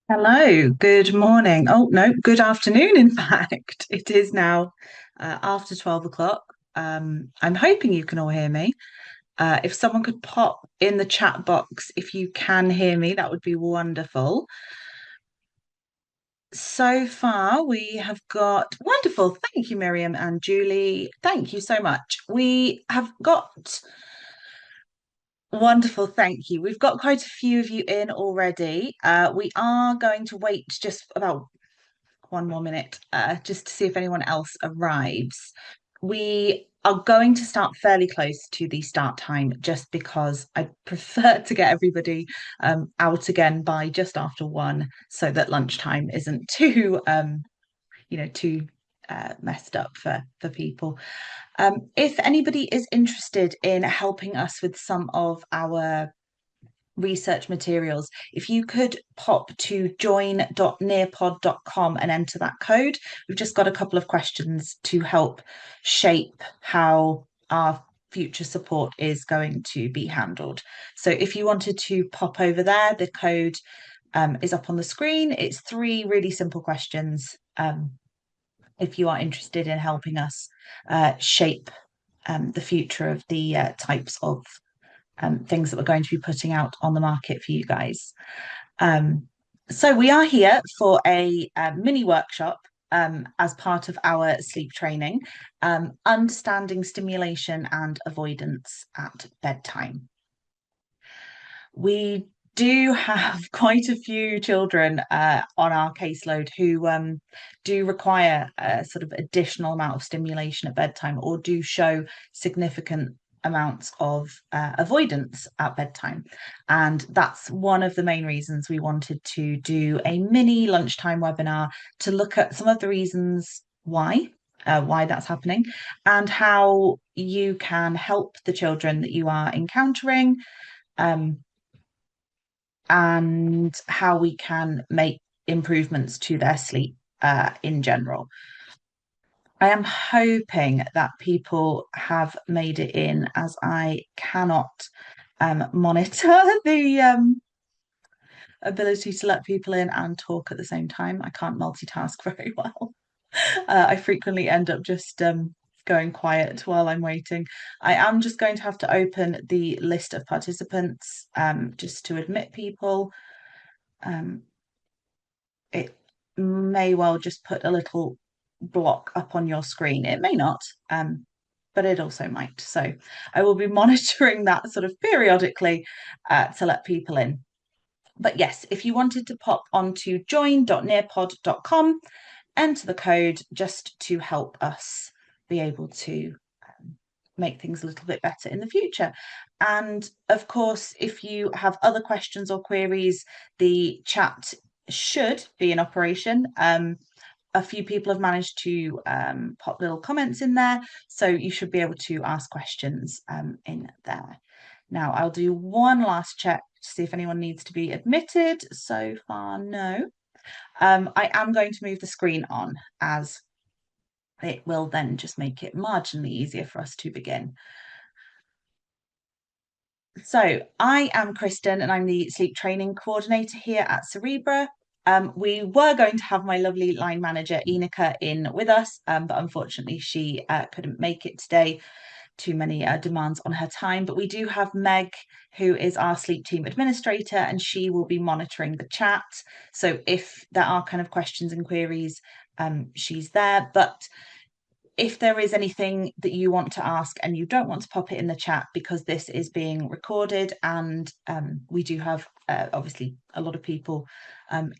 Hello, good morning. Oh, no, good afternoon, in fact. It is now after 12 o'clock. I'm hoping you can all hear me. If someone could pop in the chat box if you can hear me, that would be wonderful. So far, we have got wonderful. Thank you, Miriam and Julie. Thank you so much. We have got wonderful. Thank you. We've got quite a few of you in already. We are going to wait just about one more minute, just to see if anyone else arrives. We are going to start fairly close to the start time just because I prefer to get everybody out again by just after one so that lunchtime isn't too messed up for people. If anybody is interested in helping us with some of our research materials, if you could pop to join.nearpod.com and enter that code. We've just got a couple of questions to help shape how our future support is going to be handled. So if you wanted to pop over there, the code is up on the screen. It's three really simple questions. If you are interested in helping us shape the future of the types of things that we're going to be putting out on the market for you guys. So we are here for a mini workshop as part of our sleep training, understanding stimulation and avoidance at bedtime. We do have quite a few children on our caseload who do require a sort of additional amount of stimulation at bedtime or do show significant amounts of avoidance at bedtime. And that's one of the main reasons we wanted to do a mini lunchtime webinar to look at some of the reasons why that's happening and how you can help the children that you are encountering. And how we can make improvements to their sleep in general. I am hoping that people have made it in as I cannot monitor the ability to let people in and talk at the same time. I can't multitask very well. I frequently end up just going quiet while I'm waiting. I am just going to have to open the list of participants just to admit people. It may well just put a little block up on your screen. It may not, but it also might. So I will be monitoring that sort of periodically to let people in. But yes, if you wanted to pop onto join.nearpod.com, enter the code just to help us be able to make things a little bit better in the future. And of course, if you have other questions or queries, the chat should be in operation. A few people have managed to pop little comments in there, so you should be able to ask questions in there. Now, I'll do one last check to see if anyone needs to be admitted. So far, no. I am going to move the screen on as it will then just make it marginally easier for us to begin. So I am Kristen and I'm the sleep training coordinator here at Cerebra. We were going to have my lovely line manager Enika in with us, but unfortunately she couldn't make it today. Too many demands on her time, but we do have Meg, who is our sleep team administrator, and she will be monitoring the chat. So if there are kind of questions and queries, she's there. But if there is anything that you want to ask and you don't want to pop it in the chat because this is being recorded and we do have obviously a lot of people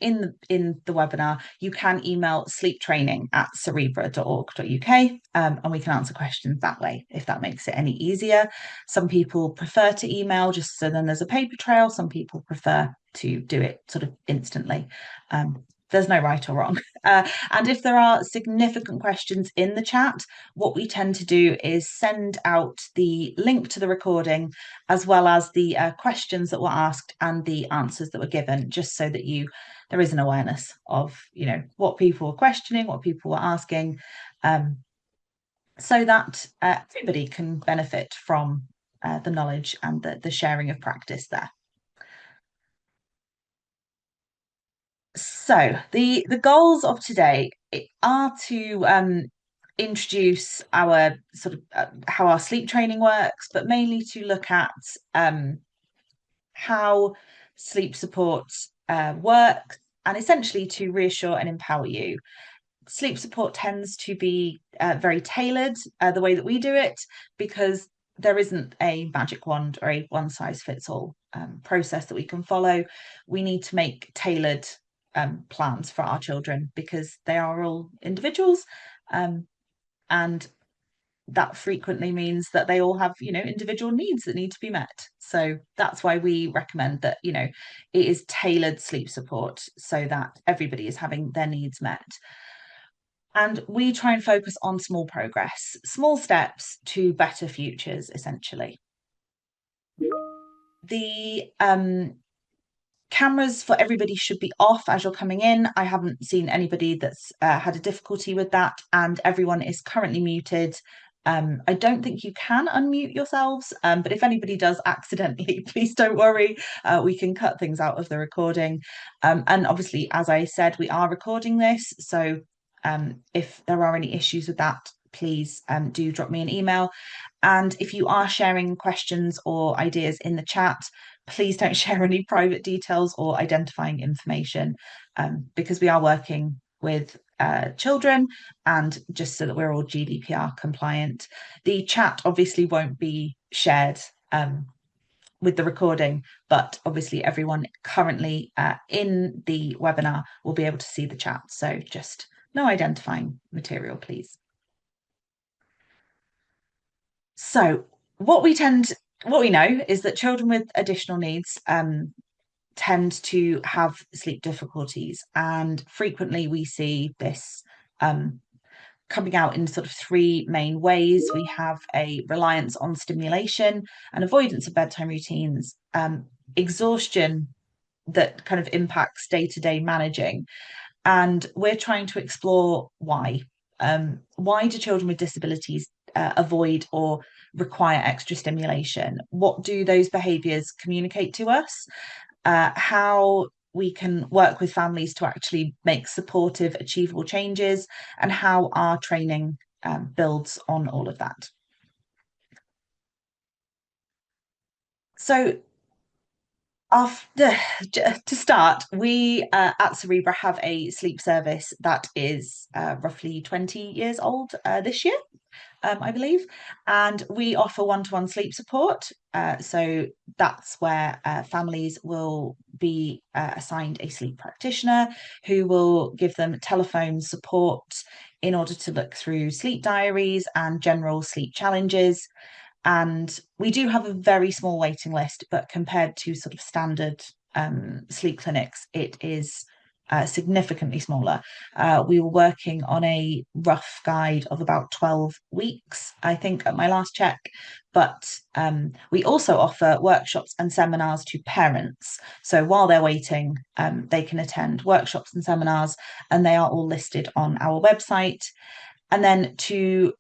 in the webinar, you can email sleeptraining@cerebra.org.uk and we can answer questions that way if that makes it any easier. Some people prefer to email just so then there's a paper trail. Some people prefer to do it sort of instantly. There's no right or wrong. And if there are significant questions in the chat, what we tend to do is send out the link to the recording as well as the questions that were asked and the answers that were given, just so that there is an awareness of what people were questioning, what people were asking, so that everybody can benefit from the knowledge and the sharing of practice there. So the goals of today are to introduce our sort of how our sleep training works, but mainly to look at how sleep support works, and essentially to reassure and empower you. Sleep support tends to be very tailored the way that we do it, because there isn't a magic wand or a one size fits all process that we can follow. We need to make tailored plans for our children because they are all individuals, um, and that frequently means that they all have, individual needs that need to be met. So that's why we recommend that, it is tailored sleep support so that everybody is having their needs met. And we try and focus on small progress, small steps to better futures, essentially. The cameras for everybody should be off as you're coming in. I haven't seen anybody that's had a difficulty with that, and everyone is currently muted. I don't think you can unmute yourselves, but if anybody does accidentally, please don't worry. We can cut things out of the recording. And obviously, as I said, we are recording this. So if there are any issues with that, please do drop me an email. And if you are sharing questions or ideas in the chat, please don't share any private details or identifying information, because we are working with children, and just so that we're all GDPR compliant. The chat obviously won't be shared with the recording, but obviously everyone currently in the webinar will be able to see the chat. So just no identifying material, please. So what we know is that children with additional needs tend to have sleep difficulties, and frequently we see this coming out in sort of three main ways. We have a reliance on stimulation, an avoidance of bedtime routines, exhaustion that kind of impacts day-to-day managing, and we're trying to explore why. Why do children with disabilities avoid or require extra stimulation? What do those behaviours communicate to us? How we can work with families to actually make supportive, achievable changes, and how our training builds on all of that. So after, to start, we at Cerebra have a sleep service that is roughly 20 years old this year, I believe, and we offer one-to-one sleep support. So that's where families will be assigned a sleep practitioner who will give them telephone support in order to look through sleep diaries and general sleep challenges. And we do have a very small waiting list, but compared to sort of standard sleep clinics, it is significantly smaller. We were working on a rough guide of about 12 weeks, I think, at my last check. But we also offer workshops and seminars to parents. So while they're waiting, they can attend workshops and seminars, and they are all listed on our website. And then to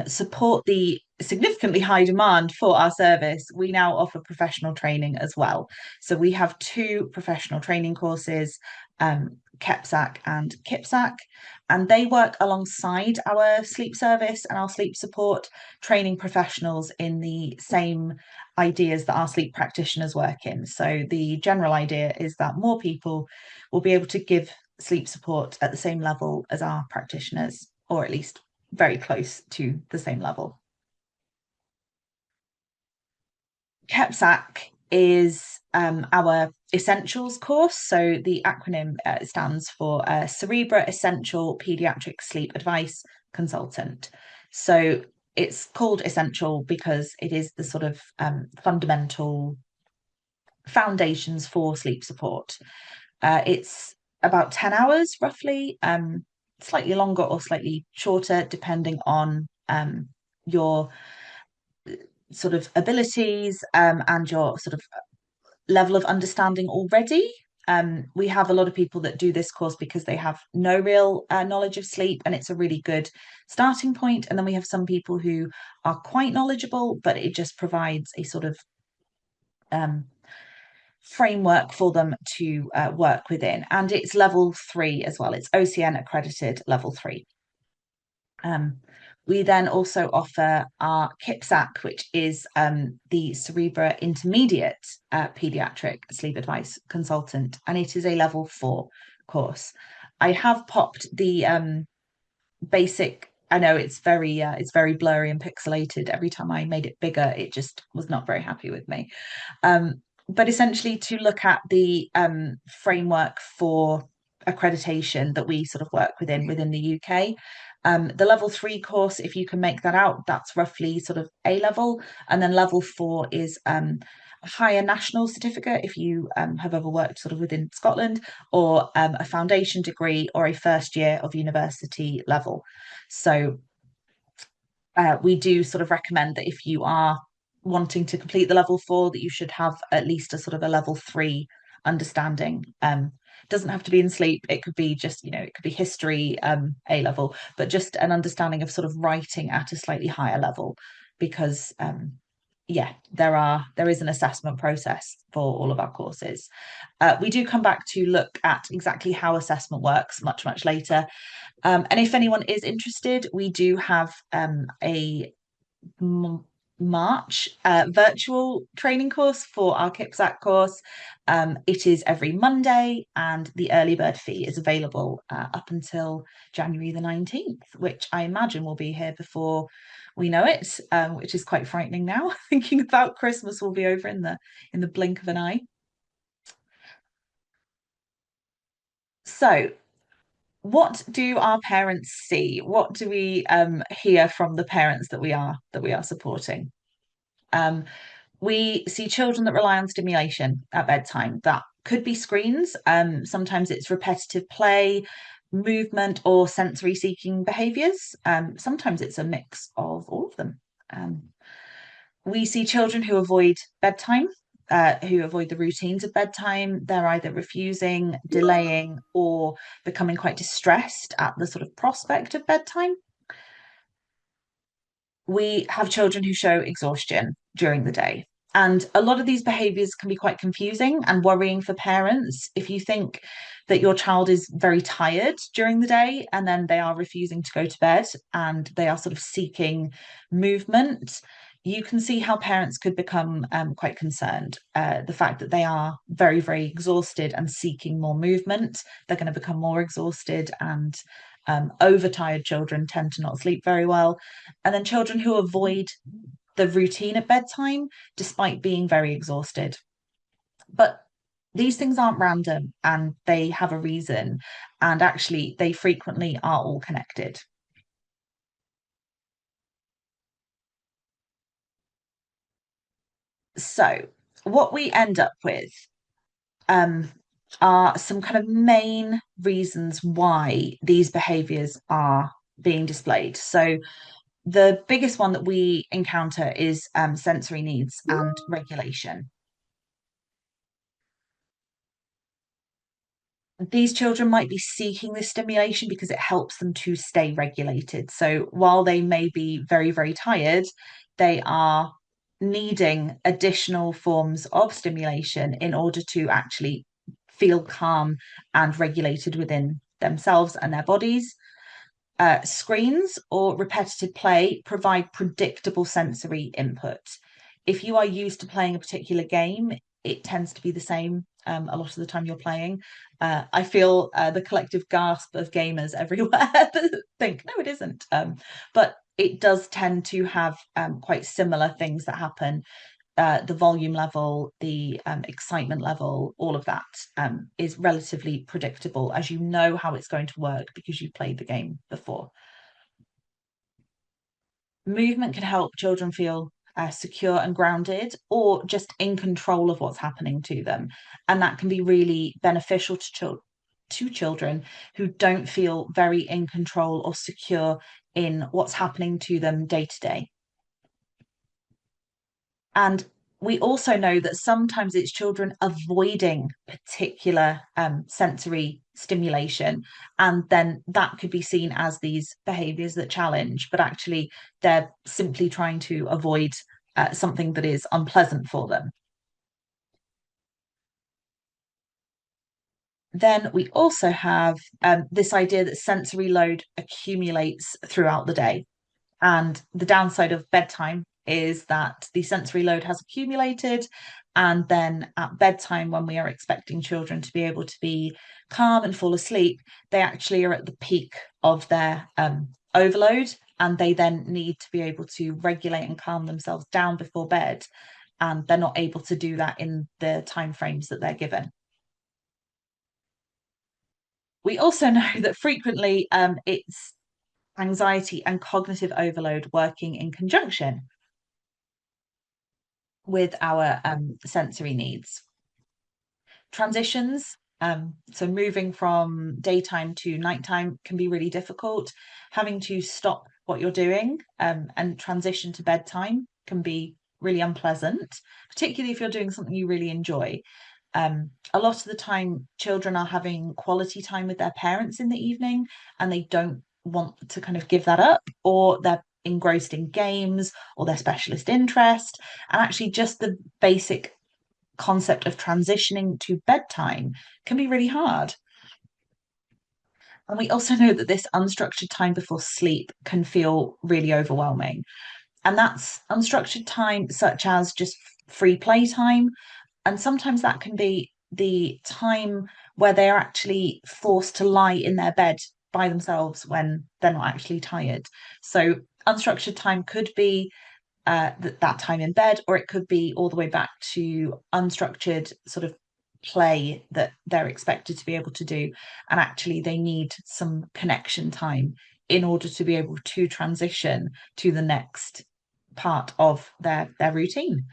support the significantly high demand for our service, we now offer professional training as well. So we have two professional training courses, CEPSAC and CIPSAC, and they work alongside our sleep service and our sleep support, training professionals in the same ideas that our sleep practitioners work in. So the general idea is that more people will be able to give sleep support at the same level as our practitioners, or at least very close to the same level. CEPSAC is our essentials course. So the acronym stands for Cerebra Essential Pediatric Sleep Advice Consultant. So it's called essential because it is the sort of fundamental foundations for sleep support. It's about 10 hours roughly, slightly longer or slightly shorter, depending on your sort of abilities and your sort of level of understanding already. We have a lot of people that do this course because they have no real knowledge of sleep, and it's a really good starting point. And then we have some people who are quite knowledgeable, but it just provides a sort of framework for them to work within. And it's level 3 as well. It's OCN accredited level 3. We then also offer our CIPSAC, which is the Cerebra Intermediate Pediatric Sleep Advice Consultant, and it is a level 4 course. I have popped the basic. I know it's very blurry and pixelated. Every time I made it bigger, it just was not very happy with me. Um, but essentially, to look at the framework for accreditation that we sort of work within the UK. The level 3 course, if you can make that out, that's roughly sort of A level, and then level 4 is a higher national certificate if you have ever worked sort of within Scotland, or a foundation degree or a first year of university level. So we do sort of recommend that if you are wanting to complete the level 4, that you should have at least a sort of a level 3 understanding. Doesn't have to be in sleep. It could be just, it could be history, A level, but just an understanding of sort of writing at a slightly higher level, because yeah, there is an assessment process for all of our courses. We do come back to look at exactly how assessment works much later. And if anyone is interested, we do have a March virtual training course for our CIPSAC course. It is every Monday, and the early bird fee is available up until January the 19th, which I imagine will be here before we know it, which is quite frightening now. Thinking about Christmas will be over in the blink of an eye. So, what do our parents see? What do we hear from the parents that we are supporting? Um, we see children that rely on stimulation at bedtime. That could be screens. Sometimes it's repetitive play, movement, or sensory seeking behaviors. Sometimes it's a mix of all of them. Um, we see children who avoid bedtime, who avoid the routines of bedtime. They're either refusing, delaying, or becoming quite distressed at the sort of prospect of bedtime. We have children who show exhaustion during the day. And a lot of these behaviors can be quite confusing and worrying for parents. If you think that your child is very tired during the day and then they are refusing to go to bed and they are sort of seeking movement, you can see how parents could become quite concerned. The fact that they are very exhausted and seeking more movement, they're going to become more exhausted, and overtired children tend to not sleep very well. And then children who avoid the routine at bedtime despite being very exhausted. But these things aren't random, and they have a reason. And actually, they frequently are all connected. So, what we end up with um, are some kind of main reasons why these behaviors are being displayed. So, the biggest one that we encounter is sensory needs and regulation. These children might be seeking this stimulation because it helps them to stay regulated. So while they may be very tired, they are needing additional forms of stimulation in order to actually feel calm and regulated within themselves and their bodies. Screens or repetitive play provide predictable sensory input. If you are used to playing a particular game, it tends to be the same a lot of the time you're playing. I feel the collective gasp of gamers everywhere that think, no, it isn't. But it does tend to have quite similar things that happen. The volume level, the excitement level, all of that is relatively predictable, as you know how it's going to work because you've played the game before. Movement can help children feel secure and grounded, or just in control of what's happening to them. And that can be really beneficial to children who don't feel very in control or secure in what's happening to them day to day. And we also know that sometimes it's children avoiding particular sensory stimulation, and then that could be seen as these behaviors that challenge, but actually they're simply trying to avoid something that is unpleasant for them. Then we also have this idea that sensory load accumulates throughout the day. And the downside of bedtime is that the sensory load has accumulated. And then at bedtime, when we are expecting children to be able to be calm and fall asleep, they actually are at the peak of their overload. And they then need to be able to regulate and calm themselves down before bed. And they're not able to do that in the time frames that they're given. We also know that frequently it's anxiety and cognitive overload working in conjunction with our sensory needs. Transitions, so moving from daytime to nighttime can be really difficult. Having to stop what you're doing and transition to bedtime can be really unpleasant, particularly if you're doing something you really enjoy. A lot of the time, children are having quality time with their parents in the evening, and they don't want to kind of give that up, or they're engrossed in games or their specialist interest. And actually, just the basic concept of transitioning to bedtime can be really hard. And we also know that this unstructured time before sleep can feel really overwhelming. And that's unstructured time, such as just free playtime. And sometimes that can be the time where they are actually forced to lie in their bed by themselves when they're not actually tired. So, unstructured time could be that time in bed, or it could be all the way back to unstructured sort of play that they're expected to be able to do. And actually, they need some connection time in order to be able to transition to the next part of their routine.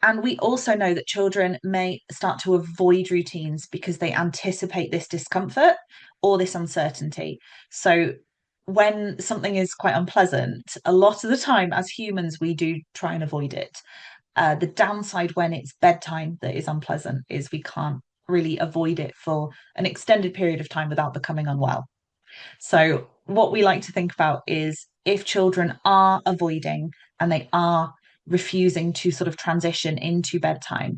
And we also know that children may start to avoid routines because they anticipate this discomfort or this uncertainty. So, when something is quite unpleasant, a lot of the time, as humans, we do try and avoid it. The downside when it's bedtime that is unpleasant is we can't really avoid it for an extended period of time without becoming unwell. So, what we like to think about is if children are avoiding and they are refusing to sort of transition into bedtime,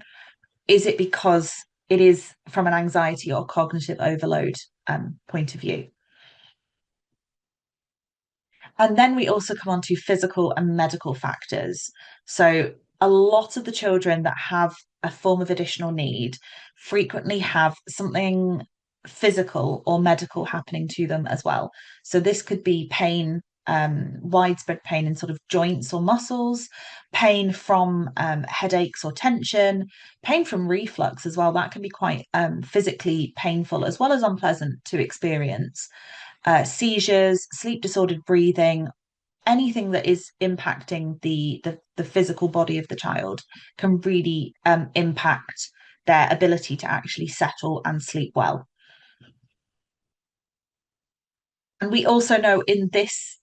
is it because it is from an anxiety or cognitive overload point of view? And then we also come on to physical and medical factors. So, a lot of the children that have a form of additional need frequently have something physical or medical happening to them as well. So, this could be pain, widespread pain in sort of joints or muscles, pain from headaches or tension, pain from reflux as well. That can be quite physically painful as well as unpleasant to experience. Seizures, sleep disordered breathing, anything that is impacting the physical body of the child can really impact their ability to actually settle and sleep well. And we also know in this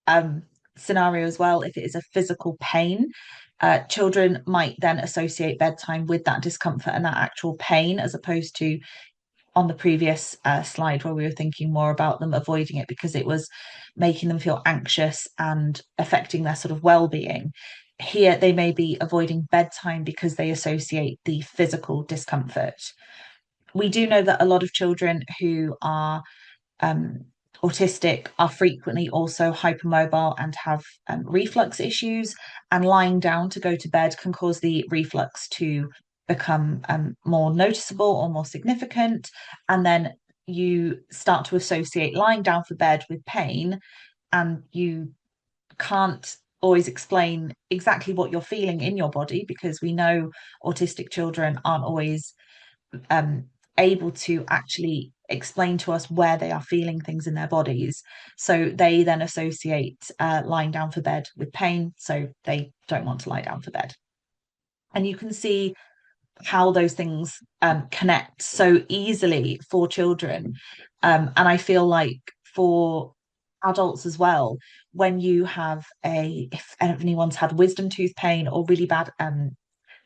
um, scenario as well, if it is a physical pain, children might then associate bedtime with that discomfort and that actual pain, as opposed to on the previous slide where we were thinking more about them avoiding it because it was making them feel anxious and affecting their sort of well-being. Here they may be avoiding bedtime because they associate the physical discomfort. We do know that a lot of children who are um, autistic are frequently also hypermobile and have reflux issues, and lying down to go to bed can cause the reflux to become more noticeable or more significant. And then you start to associate lying down for bed with pain, and you can't always explain exactly what you're feeling in your body because we know autistic children aren't always um, able to actually explain to us where they are feeling things in their bodies. So they then associate lying down for bed with pain. So they don't want to lie down for bed. And you can see how those things connect so easily for children. And I feel like for adults as well, when you have if anyone's had wisdom tooth pain or really bad kind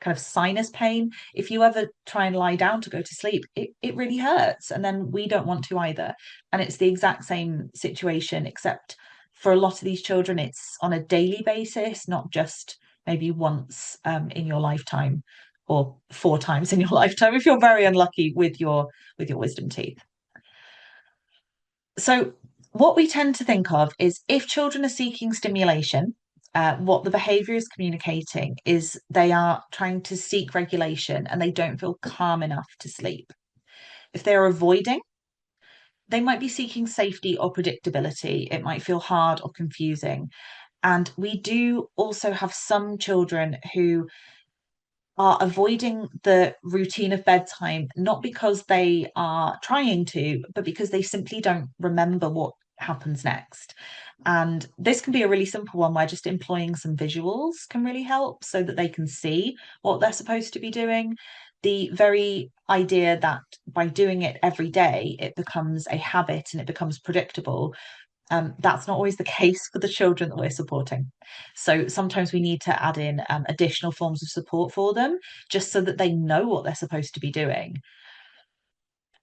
of sinus pain, if you ever try and lie down to go to sleep, it really hurts. And then we don't want to either. And it's the exact same situation, except for a lot of these children, it's on a daily basis, not just maybe once in your lifetime. or 4 times in your lifetime if you're very unlucky with your wisdom teeth. So what we tend to think of is if children are seeking stimulation, what the behavior is communicating is they are trying to seek regulation and they don't feel calm enough to sleep. If they're avoiding, they might be seeking safety or predictability. It might feel hard or confusing. And we do also have some children who are avoiding the routine of bedtime, not because they are trying to, but because they simply don't remember what happens next. And this can be a really simple one where just employing some visuals can really help so that they can see what they're supposed to be doing. The very idea that by doing it every day, it becomes a habit and it becomes predictable, that's not always the case for the children that we're supporting. So sometimes we need to add in additional forms of support for them, just so that they know what they're supposed to be doing.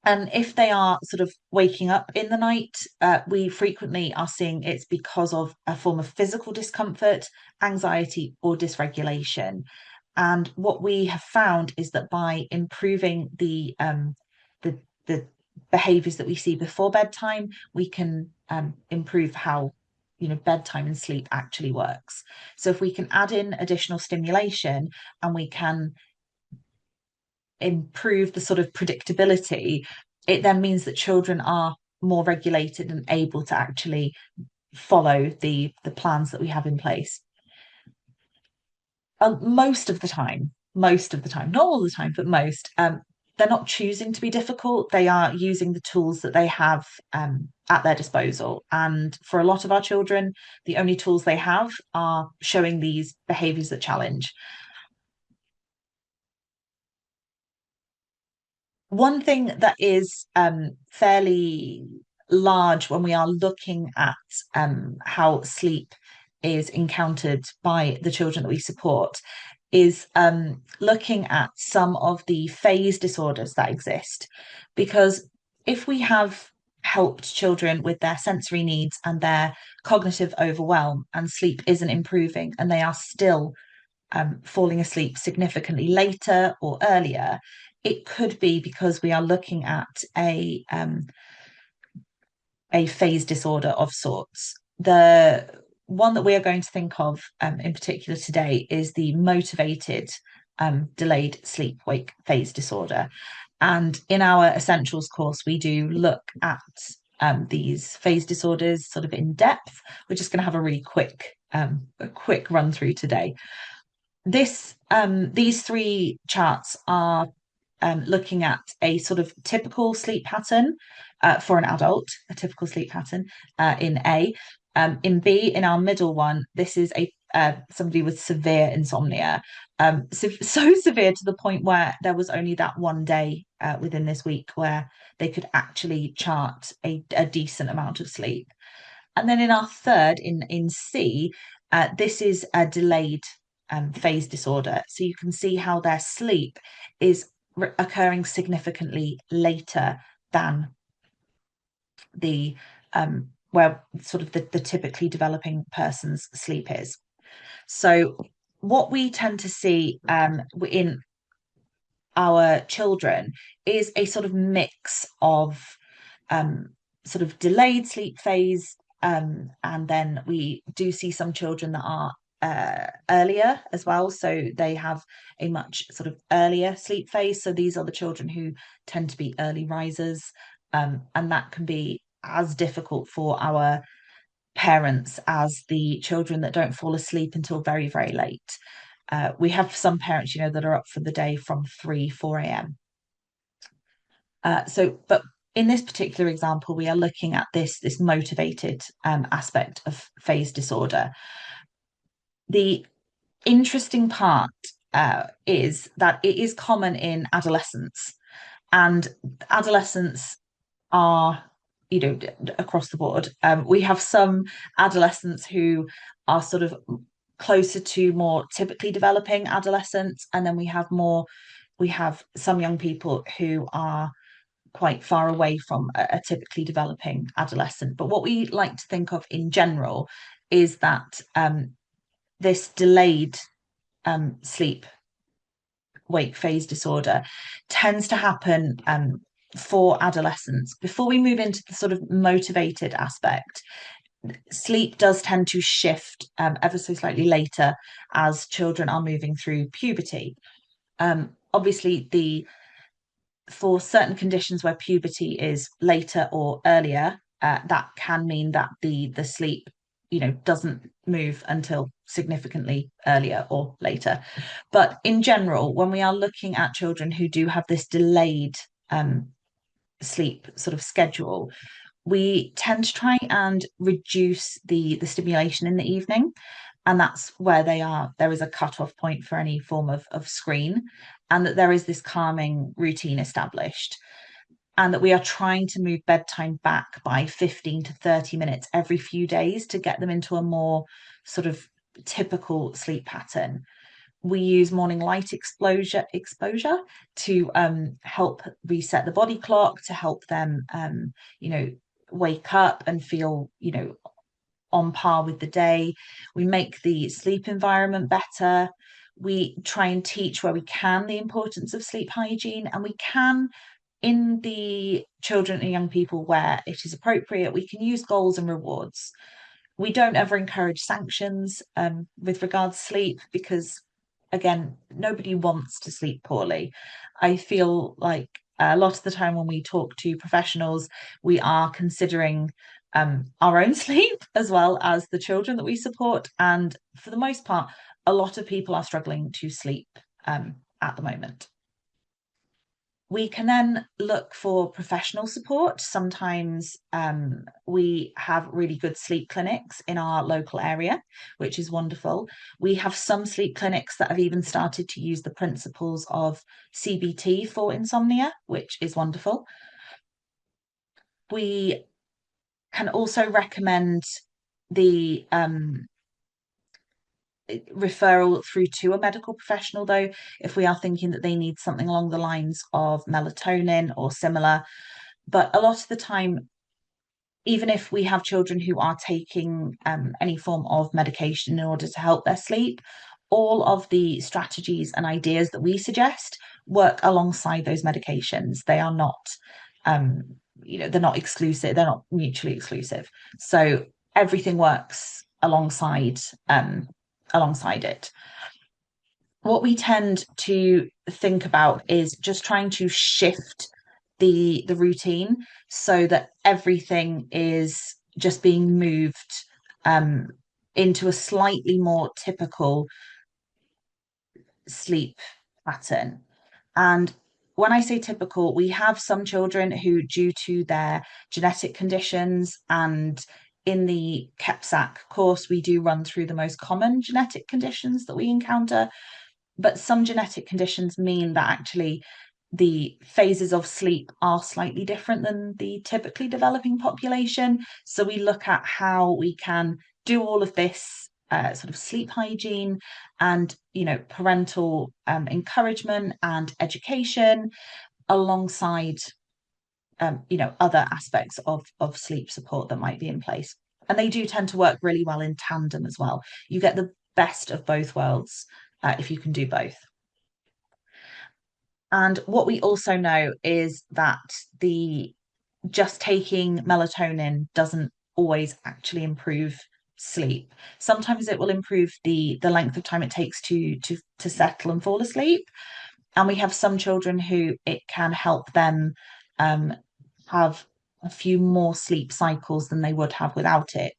And if they are sort of waking up in the night, we frequently are seeing it's because of a form of physical discomfort, anxiety, or dysregulation. And what we have found is that by improving the behaviors that we see before bedtime, we can improve how bedtime and sleep actually works. So if we can add in additional stimulation and we can improve the sort of predictability, it then means that children are more regulated and able to actually follow the plans that we have in place. Most of the time, not all the time, but most, they're not choosing to be difficult. They are using the tools that they have at their disposal. And for a lot of our children, the only tools they have are showing these behaviors that challenge. One thing that is fairly large when we are looking at how sleep is encountered by the children that we support is looking at some of the phase disorders that exist. Because if we have helped children with their sensory needs and their cognitive overwhelm and sleep isn't improving and they are still falling asleep significantly later or earlier, it could be because we are looking at a phase disorder of sorts. The one that we are going to think of in particular today is the motivated delayed sleep wake phase disorder. And in our essentials course, we do look at these phase disorders sort of in depth. We're just going to have a quick run through today. These three charts are looking at a sort of typical sleep pattern for an adult, a typical sleep pattern in A. In B, in our middle one, this is a somebody with severe insomnia, so severe to the point where there was only that one day within this week where they could actually chart a decent amount of sleep. And then in our third, in C, this is a delayed phase disorder. So you can see how their sleep is occurring significantly later than the where sort of the typically developing person's sleep is. So what we tend to see in our children is a sort of mix of sort of delayed sleep phase, and then we do see some children that are earlier as well. So they have a much sort of earlier sleep phase. So these are the children who tend to be early risers, and that can be as difficult for our parents as the children that don't fall asleep until very, very late. We have some parents, that are up for the day from 3, 4 a.m. But in this particular example, we are looking at this motivated aspect of phase disorder. The interesting part is that it is common in adolescence, and adolescents are, across the board. We have some adolescents who are sort of closer to more typically developing adolescents, and then we have some young people who are quite far away from a typically developing adolescent. But what we like to think of in general is that this delayed sleep wake phase disorder tends to happen for adolescents. Before we move into the sort of motivated aspect, sleep does tend to shift ever so slightly later as children are moving through puberty. Obviously, the for certain conditions where puberty is later or earlier, that can mean that the sleep, doesn't move until significantly earlier or later. But in general, when we are looking at children who do have this delayed sleep sort of schedule, we tend to try and reduce the stimulation in the evening, and that's where there is a cut-off point for any form of screen, and that there is this calming routine established, and that we are trying to move bedtime back by 15 to 30 minutes every few days to get them into a more sort of typical sleep pattern. We use morning light exposure to help reset the body clock, to help them you know wake up and feel on par with the day. We make the sleep environment better. We try and teach where we can the importance of sleep hygiene, and we can, in the children and young people where it is appropriate, we can use goals and rewards. We don't ever encourage sanctions with regards to sleep, because again, nobody wants to sleep poorly. I feel like a lot of the time when we talk to professionals, we are considering our own sleep as well as the children that we support. And for the most part, a lot of people are struggling to sleep at the moment. We can then look for professional support. Sometimes we have really good sleep clinics in our local area, which is wonderful. We have some sleep clinics that have even started to use the principles of CBT for insomnia, which is wonderful. We can also recommend the referral through to a medical professional, though, if we are thinking that they need something along the lines of melatonin or similar. But a lot of the time, even if we have children who are taking any form of medication in order to help their sleep, all of the strategies and ideas that we suggest work alongside those medications. They are not, they're not exclusive. They're not mutually exclusive. So everything works alongside it. What we tend to think about is just trying to shift the routine so that everything is just being moved into a slightly more typical sleep pattern. And when I say typical, we have some children who, due to their genetic conditions, and in the CIPSAC course, we do run through the most common genetic conditions that we encounter. But some genetic conditions mean that actually the phases of sleep are slightly different than the typically developing population. So we look at how we can do all of this sort of sleep hygiene and parental encouragement and education alongside other aspects of sleep support that might be in place. And they do tend to work really well in tandem as well. You get the best of both worlds if you can do both. And what we also know is that the just taking melatonin doesn't always actually improve sleep. Sometimes it will improve the length of time it takes to settle and fall asleep. And we have some children who it can help them have a few more sleep cycles than they would have without it.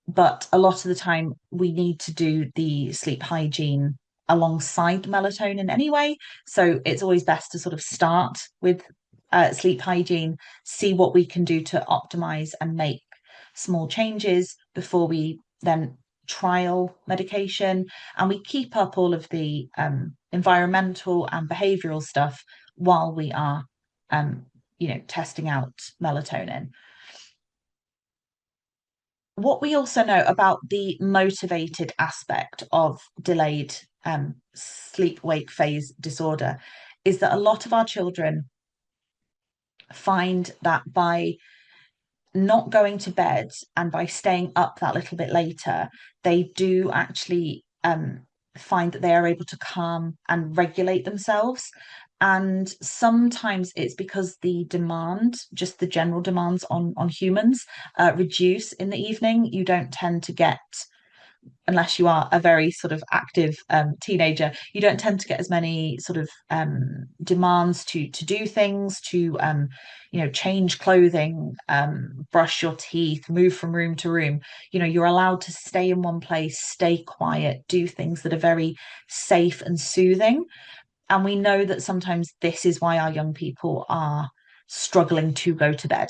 But a lot of the time, we need to do the sleep hygiene alongside melatonin anyway. So it's always best to sort of start with sleep hygiene, see what we can do to optimize and make small changes before we then trial medication. And we keep up all of the environmental and behavioral stuff while we are, testing out melatonin. What we also know about the motivated aspect of delayed sleep wake phase disorder is that a lot of our children find that by not going to bed and by staying up that little bit later, they do actually find that they are able to calm and regulate themselves. And sometimes it's because the demand, just the general demands on humans, reduce in the evening. You don't tend to get, unless you are a very sort of active teenager, you don't tend to get as many sort of demands to do things, to change clothing, brush your teeth, move from room to room. You're allowed to stay in one place, stay quiet, do things that are very safe and soothing. And we know that sometimes this is why our young people are struggling to go to bed,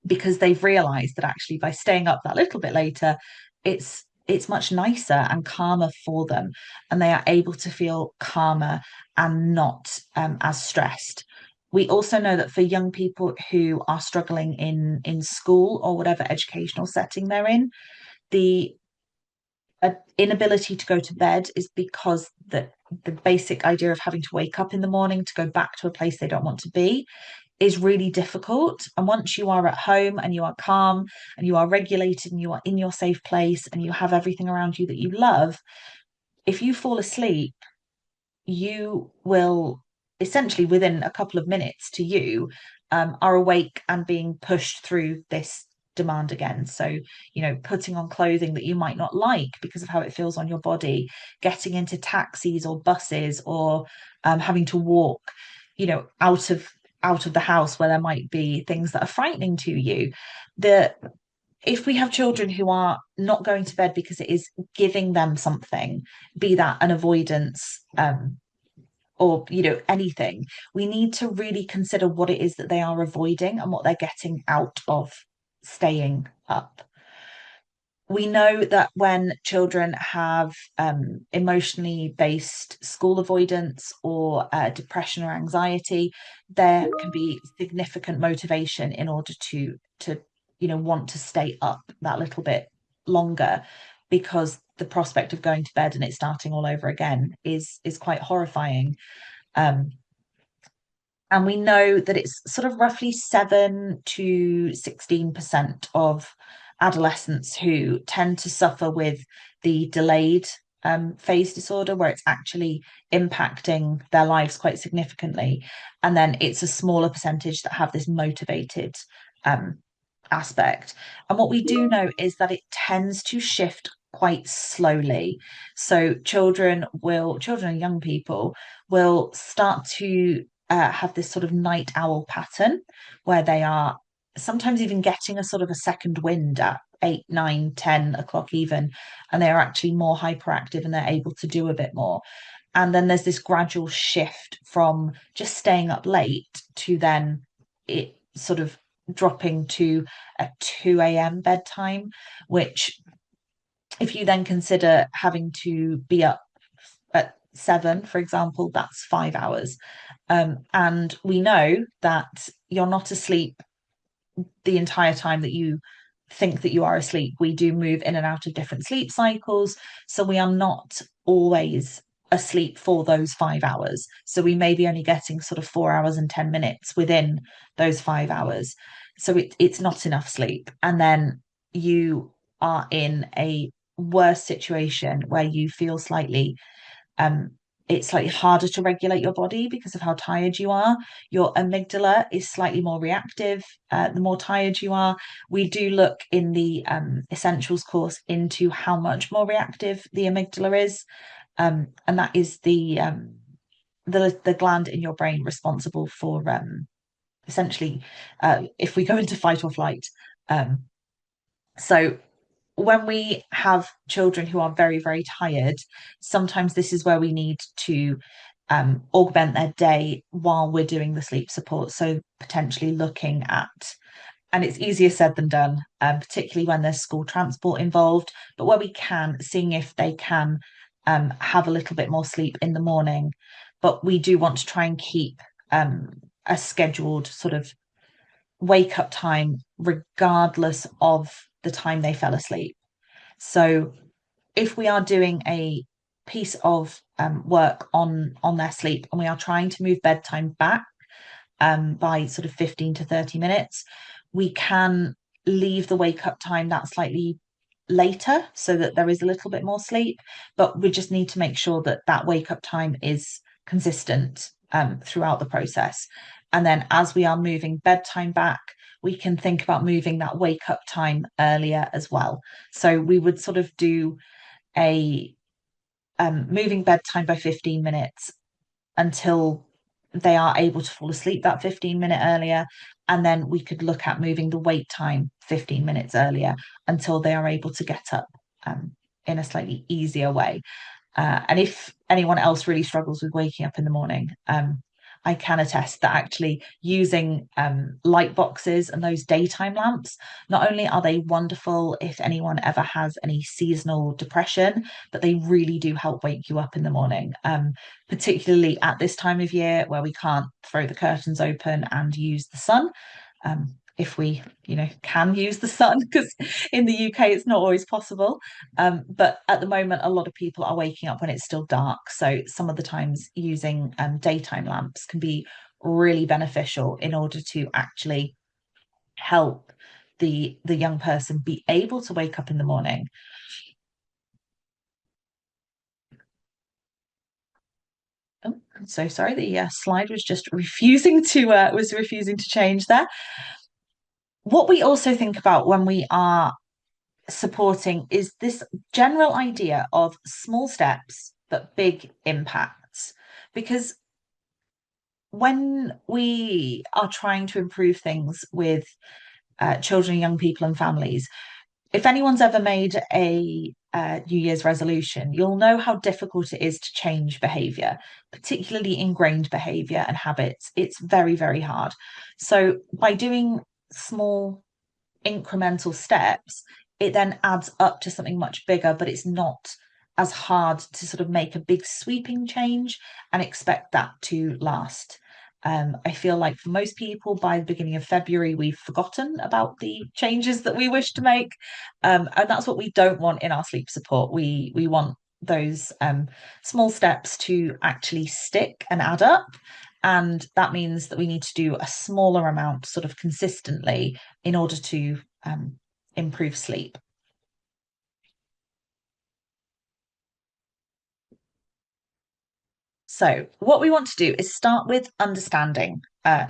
because they've realized that actually by staying up that little bit later, it's much nicer and calmer for them, and they are able to feel calmer and not as stressed. We also know that for young people who are struggling in school or whatever educational setting they're in, the inability to go to bed is because the basic idea of having to wake up in the morning to go back to a place they don't want to be is really difficult. And once you are at home and you are calm and you are regulated and you are in your safe place and you have everything around you that you love, if you fall asleep, you will essentially within a couple of minutes to you are awake and being pushed through this demand again. So, putting on clothing that you might not like because of how it feels on your body, getting into taxis or buses, or having to walk, out of the house where there might be things that are frightening to you. The If we have children who are not going to bed because it is giving them something, be that an avoidance, or anything, we need to really consider what it is that they are avoiding and what they're getting out of staying up. We know that when children have emotionally based school avoidance or depression or anxiety, there can be significant motivation in order to want to stay up that little bit longer, because the prospect of going to bed and it starting all over again is quite horrifying. Um, and we know that it's sort of roughly 7 to 16% of adolescents who tend to suffer with the delayed phase disorder, where it's actually impacting their lives quite significantly. And then it's a smaller percentage that have this motivated um, aspect. And what we do know is that it tends to shift quite slowly. So children and young people will start to have this sort of night owl pattern where they are sometimes even getting a sort of a second wind at 8, 9, 10 o'clock even, and they are actually more hyperactive and they're able to do a bit more. And then there's this gradual shift from just staying up late to then it sort of dropping to a 2 a.m. bedtime, which, if you then consider having to be up at 7, for example, that's 5 hours. And we know that you're not asleep the entire time that you think that you are asleep. We do move in and out of different sleep cycles. So we are not always asleep for those 5 hours. So we may be only getting sort of 4 hours and 10 minutes within those 5 hours. So it's not enough sleep. And then you are in a worse situation where you feel um, it's slightly harder to regulate your body because of how tired you are. Your amygdala is slightly more reactive the more tired you are. We do look in the essentials course into how much more reactive the amygdala is, and that is the gland in your brain responsible for essentially if we go into fight or flight. Um, so when we have children who are very, very tired, sometimes this is where we need to augment their day while we're doing the sleep support. So potentially looking at, and it's easier said than done, particularly when there's school transport involved, but where we can, seeing if they can have a little bit more sleep in the morning. But we do want to try and keep a scheduled sort of wake up time, regardless of the time they fell asleep. So if we are doing a piece of work on their sleep and we are trying to move bedtime back by sort of 15 to 30 minutes, we can leave the wake up time that slightly later so that there is a little bit more sleep, but we just need to make sure that that wake up time is consistent throughout the process. And then as we are moving bedtime back, we can think about moving that wake up time earlier as well. So we would sort of do a moving bedtime by 15 minutes until they are able to fall asleep that 15-minute earlier. And then we could look at moving the wake time 15 minutes earlier until they are able to get up in a slightly easier way. And if anyone else really struggles with waking up in the morning, I can attest that actually using light boxes and those daytime lamps, not only are they wonderful if anyone ever has any seasonal depression, but they really do help wake you up in the morning, particularly at this time of year where we can't throw the curtains open and use the sun. If we, can use the sun, because in the UK it's not always possible. But at the moment, a lot of people are waking up when it's still dark. So some of the times using daytime lamps can be really beneficial in order to actually help the young person be able to wake up in the morning. Oh, I'm so sorry. The slide was just refusing to change there. What we also think about when we are supporting is this general idea of small steps but big impacts. Because when we are trying to improve things with children, young people, and families, if anyone's ever made a New Year's resolution, you'll know how difficult it is to change behavior, particularly ingrained behavior and habits. It's very, very hard. So by doing small incremental steps, it then adds up to something much bigger, but it's not as hard to sort of make a big sweeping change and expect that to last. I feel like for most people, by the beginning of February, we've forgotten about the changes that we wish to make, and that's what we don't want in our sleep support. We want those small steps to actually stick and add up, and that means that we need to do a smaller amount, sort of consistently, in order to improve sleep. So, what we want to do is start with understanding,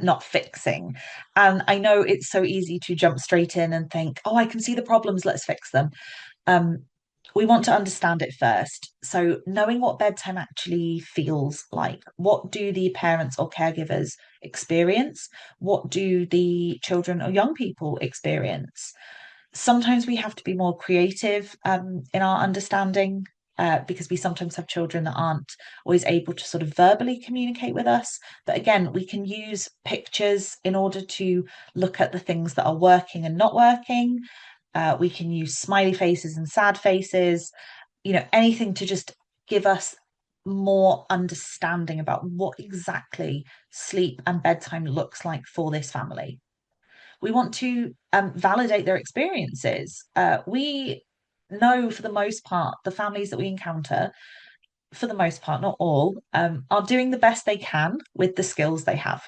not fixing. And I know it's so easy to jump straight in and think, oh, I can see the problems, let's fix them. Um, we want to understand it first. So, knowing what bedtime actually feels like. What do the parents or caregivers experience? What do the children or young people experience? Sometimes we have to be more creative in our understanding, because we sometimes have children that aren't always able to sort of verbally communicate with us. But again, we can use pictures in order to look at the things that are working and not working. We can use smiley faces and sad faces, anything to just give us more understanding about what exactly sleep and bedtime looks like for this family. We want to validate their experiences. We know for the most part, the families that we encounter, for the most part, not all, are doing the best they can with the skills they have.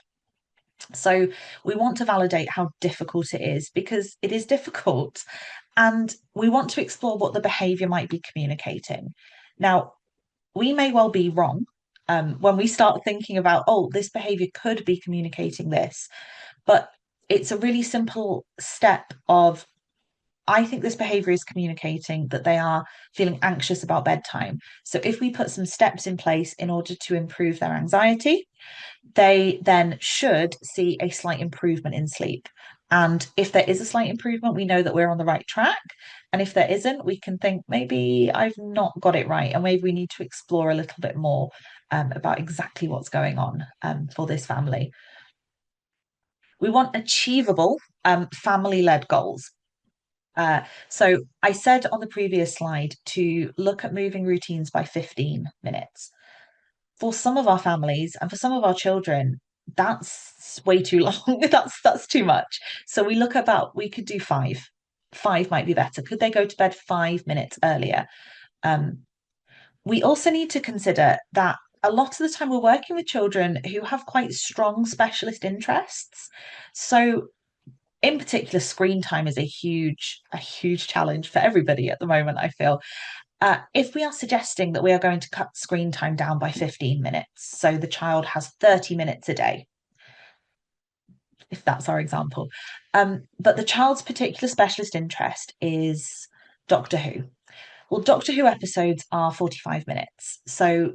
So we want to validate how difficult it is, because it is difficult. And we want to explore what the behavior might be communicating. Now, we may well be wrong when we start thinking about, oh, this behavior could be communicating this. But it's a really simple step of, I think this behavior is communicating that they are feeling anxious about bedtime. So if we put some steps in place in order to improve their anxiety, they then should see a slight improvement in sleep. And if there is a slight improvement, we know that we're on the right track. And if there isn't, we can think maybe I've not got it right. And maybe we need to explore a little bit more about exactly what's going on for this family. We want achievable family-led goals. So I said on the previous slide to look at moving routines by 15 minutes. For some of our families and for some of our children, that's way too long. That's too much. So we could do five. Five might be better. Could they go to bed 5 minutes earlier? Um, we also need to consider that a lot of the time we're working with children who have quite strong specialist interests. So in particular, screen time is a huge challenge for everybody at the moment, I feel. If we are suggesting that we are going to cut screen time down by 15 minutes, so the child has 30 minutes a day, if that's our example, but the child's particular specialist interest is Doctor Who. Well, Doctor Who episodes are 45 minutes, so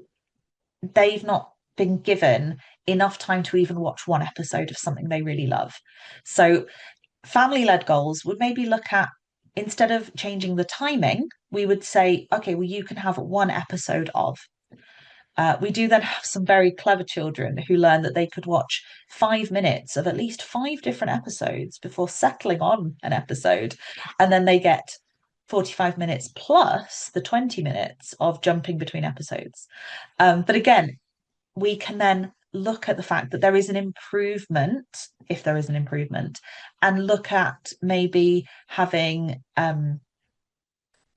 they've not been given enough time to even watch one episode of something they really love. So family led goals would maybe look at, instead of changing the timing, we would say, okay, well, you can have one episode of. We do then have some very clever children who learn that they could watch 5 minutes of at least five different episodes before settling on an episode. And then they get 45 minutes plus the 20 minutes of jumping between episodes. But again, we can then look at the fact that there is an improvement, if there is an improvement, and look at maybe having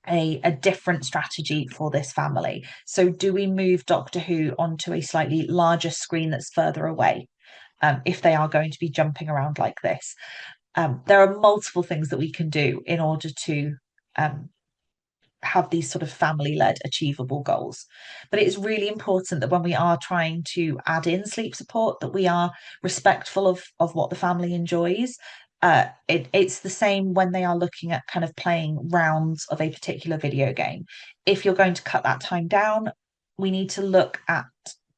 a different strategy for this family. So, do we move Doctor Who onto a slightly larger screen that's further away, if they are going to be jumping around like this? There are multiple things that we can do in order to um, have these sort of family-led achievable goals. But it is really important that when we are trying to add in sleep support, that we are respectful of what the family enjoys. It's the same when they are looking at kind of playing rounds of a particular video game. If you're going to cut that time down, we need to look at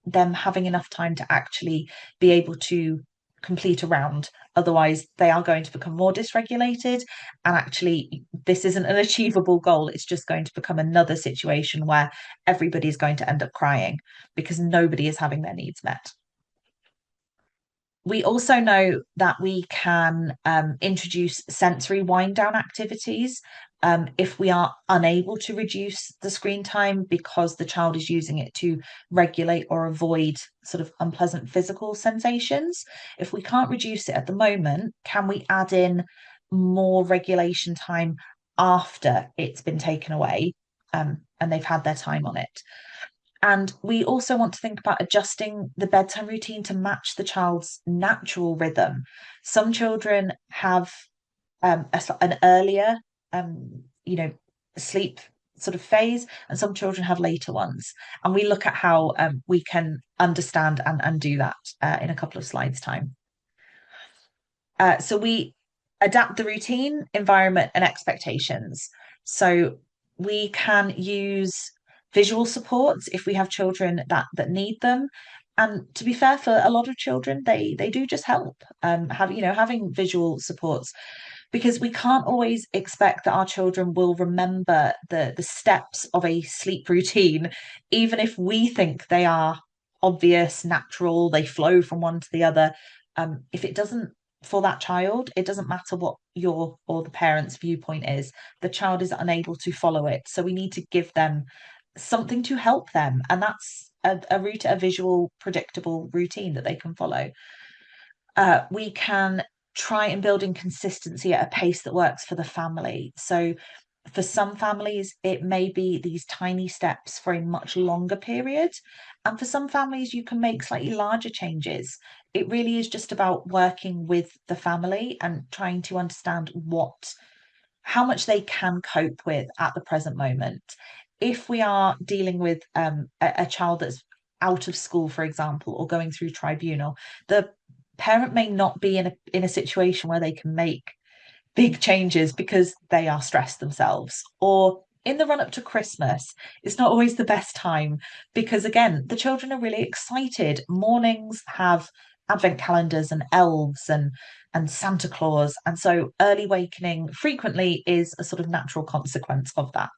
them having enough time to actually be able to complete a round. Otherwise, they are going to become more dysregulated. And actually, this isn't an achievable goal. It's just going to become another situation where everybody's going to end up crying because nobody is having their needs met. We also know that we can introduce sensory wind down activities if we are unable to reduce the screen time because the child is using it to regulate or avoid sort of unpleasant physical sensations. If we can't reduce it at the moment, can we add in more regulation time after it's been taken away and they've had their time on it? And we also want to think about adjusting the bedtime routine to match the child's natural rhythm. Some children have an earlier, sleep sort of phase, and some children have later ones. And we look at how we can understand and do that in a couple of slides' time. So we adapt the routine, environment, and expectations. So we can use visual supports if we have children that need them. And to be fair, for a lot of children, they do just help. Having visual supports, because we can't always expect that our children will remember the steps of a sleep routine, even if we think they are obvious, natural, they flow from one to the other. If it doesn't, for that child, it doesn't matter what your or the parent's viewpoint is, the child is unable to follow it. So we need to give them something to help them. And that's a visual, predictable routine that they can follow. We can try and build in consistency at a pace that works for the family. So for some families, it may be these tiny steps for a much longer period. And for some families, you can make slightly larger changes. It really is just about working with the family and trying to understand how much they can cope with at the present moment. If we are dealing with a child that's out of school, for example, or going through tribunal, the parent may not be in a situation where they can make big changes because they are stressed themselves. Or in the run up to Christmas, it's not always the best time because, again, the children are really excited. Mornings have advent calendars and elves and Santa Claus. And so early wakening frequently is a sort of natural consequence of that.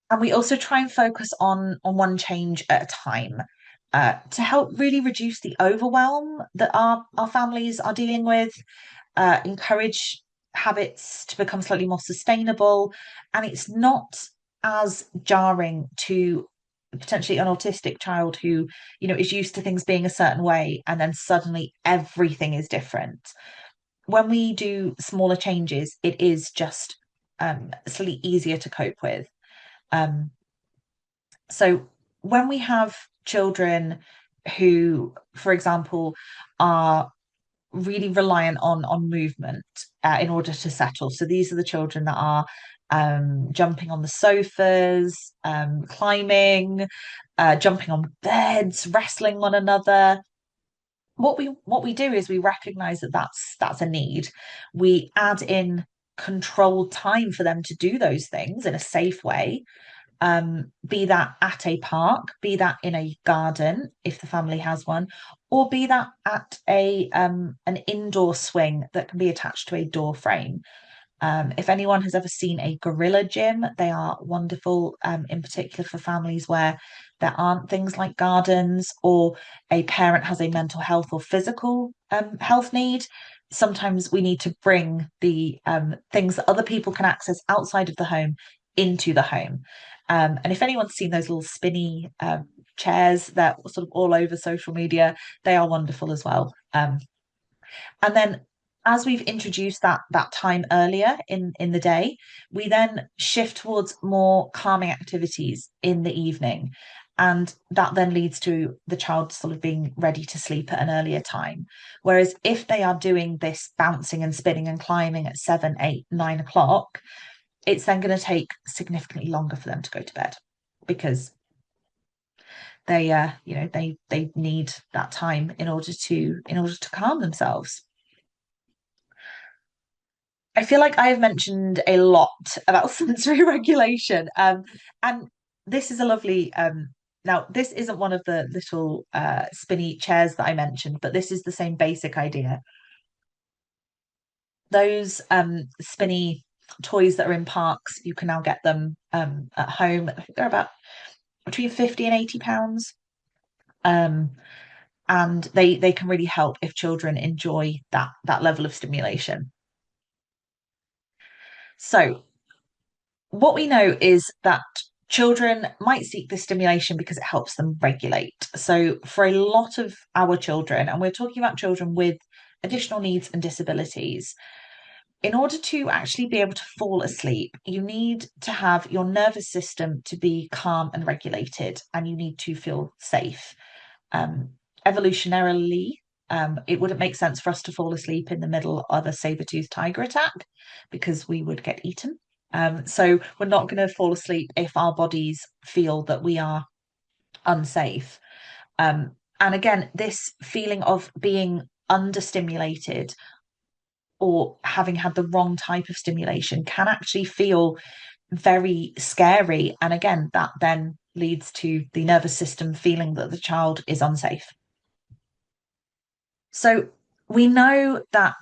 And we also try and focus on one change at a time to help really reduce the overwhelm that our families are dealing with, encourage habits to become slightly more sustainable. And it's not as jarring to potentially an autistic child who, is used to things being a certain way and then suddenly everything is different. When we do smaller changes, it is just slightly easier to cope with. Um, so when we have children who, for example, are really reliant on movement in order to settle. So these are the children that are jumping on the sofas, climbing, jumping on beds, wrestling one another. What we do is we recognize that that's a need. We add in controlled time for them to do those things in a safe way, be that at a park, be that in a garden if the family has one, or be that at a an indoor swing that can be attached to a door frame. If anyone has ever seen a gorilla gym, they are wonderful, in particular for families where there aren't things like gardens, or a parent has a mental health or physical health need. Sometimes we need to bring the things that other people can access outside of the home into the home. And if anyone's seen those little spinny chairs that are sort of all over social media, they are wonderful as well. And then as we've introduced that time earlier in the day, we then shift towards more calming activities in the evening. And that then leads to the child sort of being ready to sleep at an earlier time. Whereas if they are doing this bouncing and spinning and climbing at 7, 8, 9 o'clock, it's then going to take significantly longer for them to go to bed because they need that time in order to calm themselves. I feel like I have mentioned a lot about sensory regulation. And this is a lovely now this isn't one of the little spinny chairs that I mentioned, but this is the same basic idea. Those spinny toys that are in parks, you can now get them at home. I think they're about between 50 and 80 pounds. Um, and they can really help if children enjoy that level of stimulation. So what we know is that children might seek this stimulation because it helps them regulate. So, for a lot of our children, and we're talking about children with additional needs and disabilities, in order to actually be able to fall asleep, you need to have your nervous system to be calm and regulated, and you need to feel safe. Um, Evolutionarily, it wouldn't make sense for us to fall asleep in the middle of a saber-toothed tiger attack because we would get eaten. So we're not going to fall asleep if our bodies feel that we are unsafe. And again, this feeling of being understimulated or having had the wrong type of stimulation can actually feel very scary. And again, that then leads to the nervous system feeling that the child is unsafe. So we know that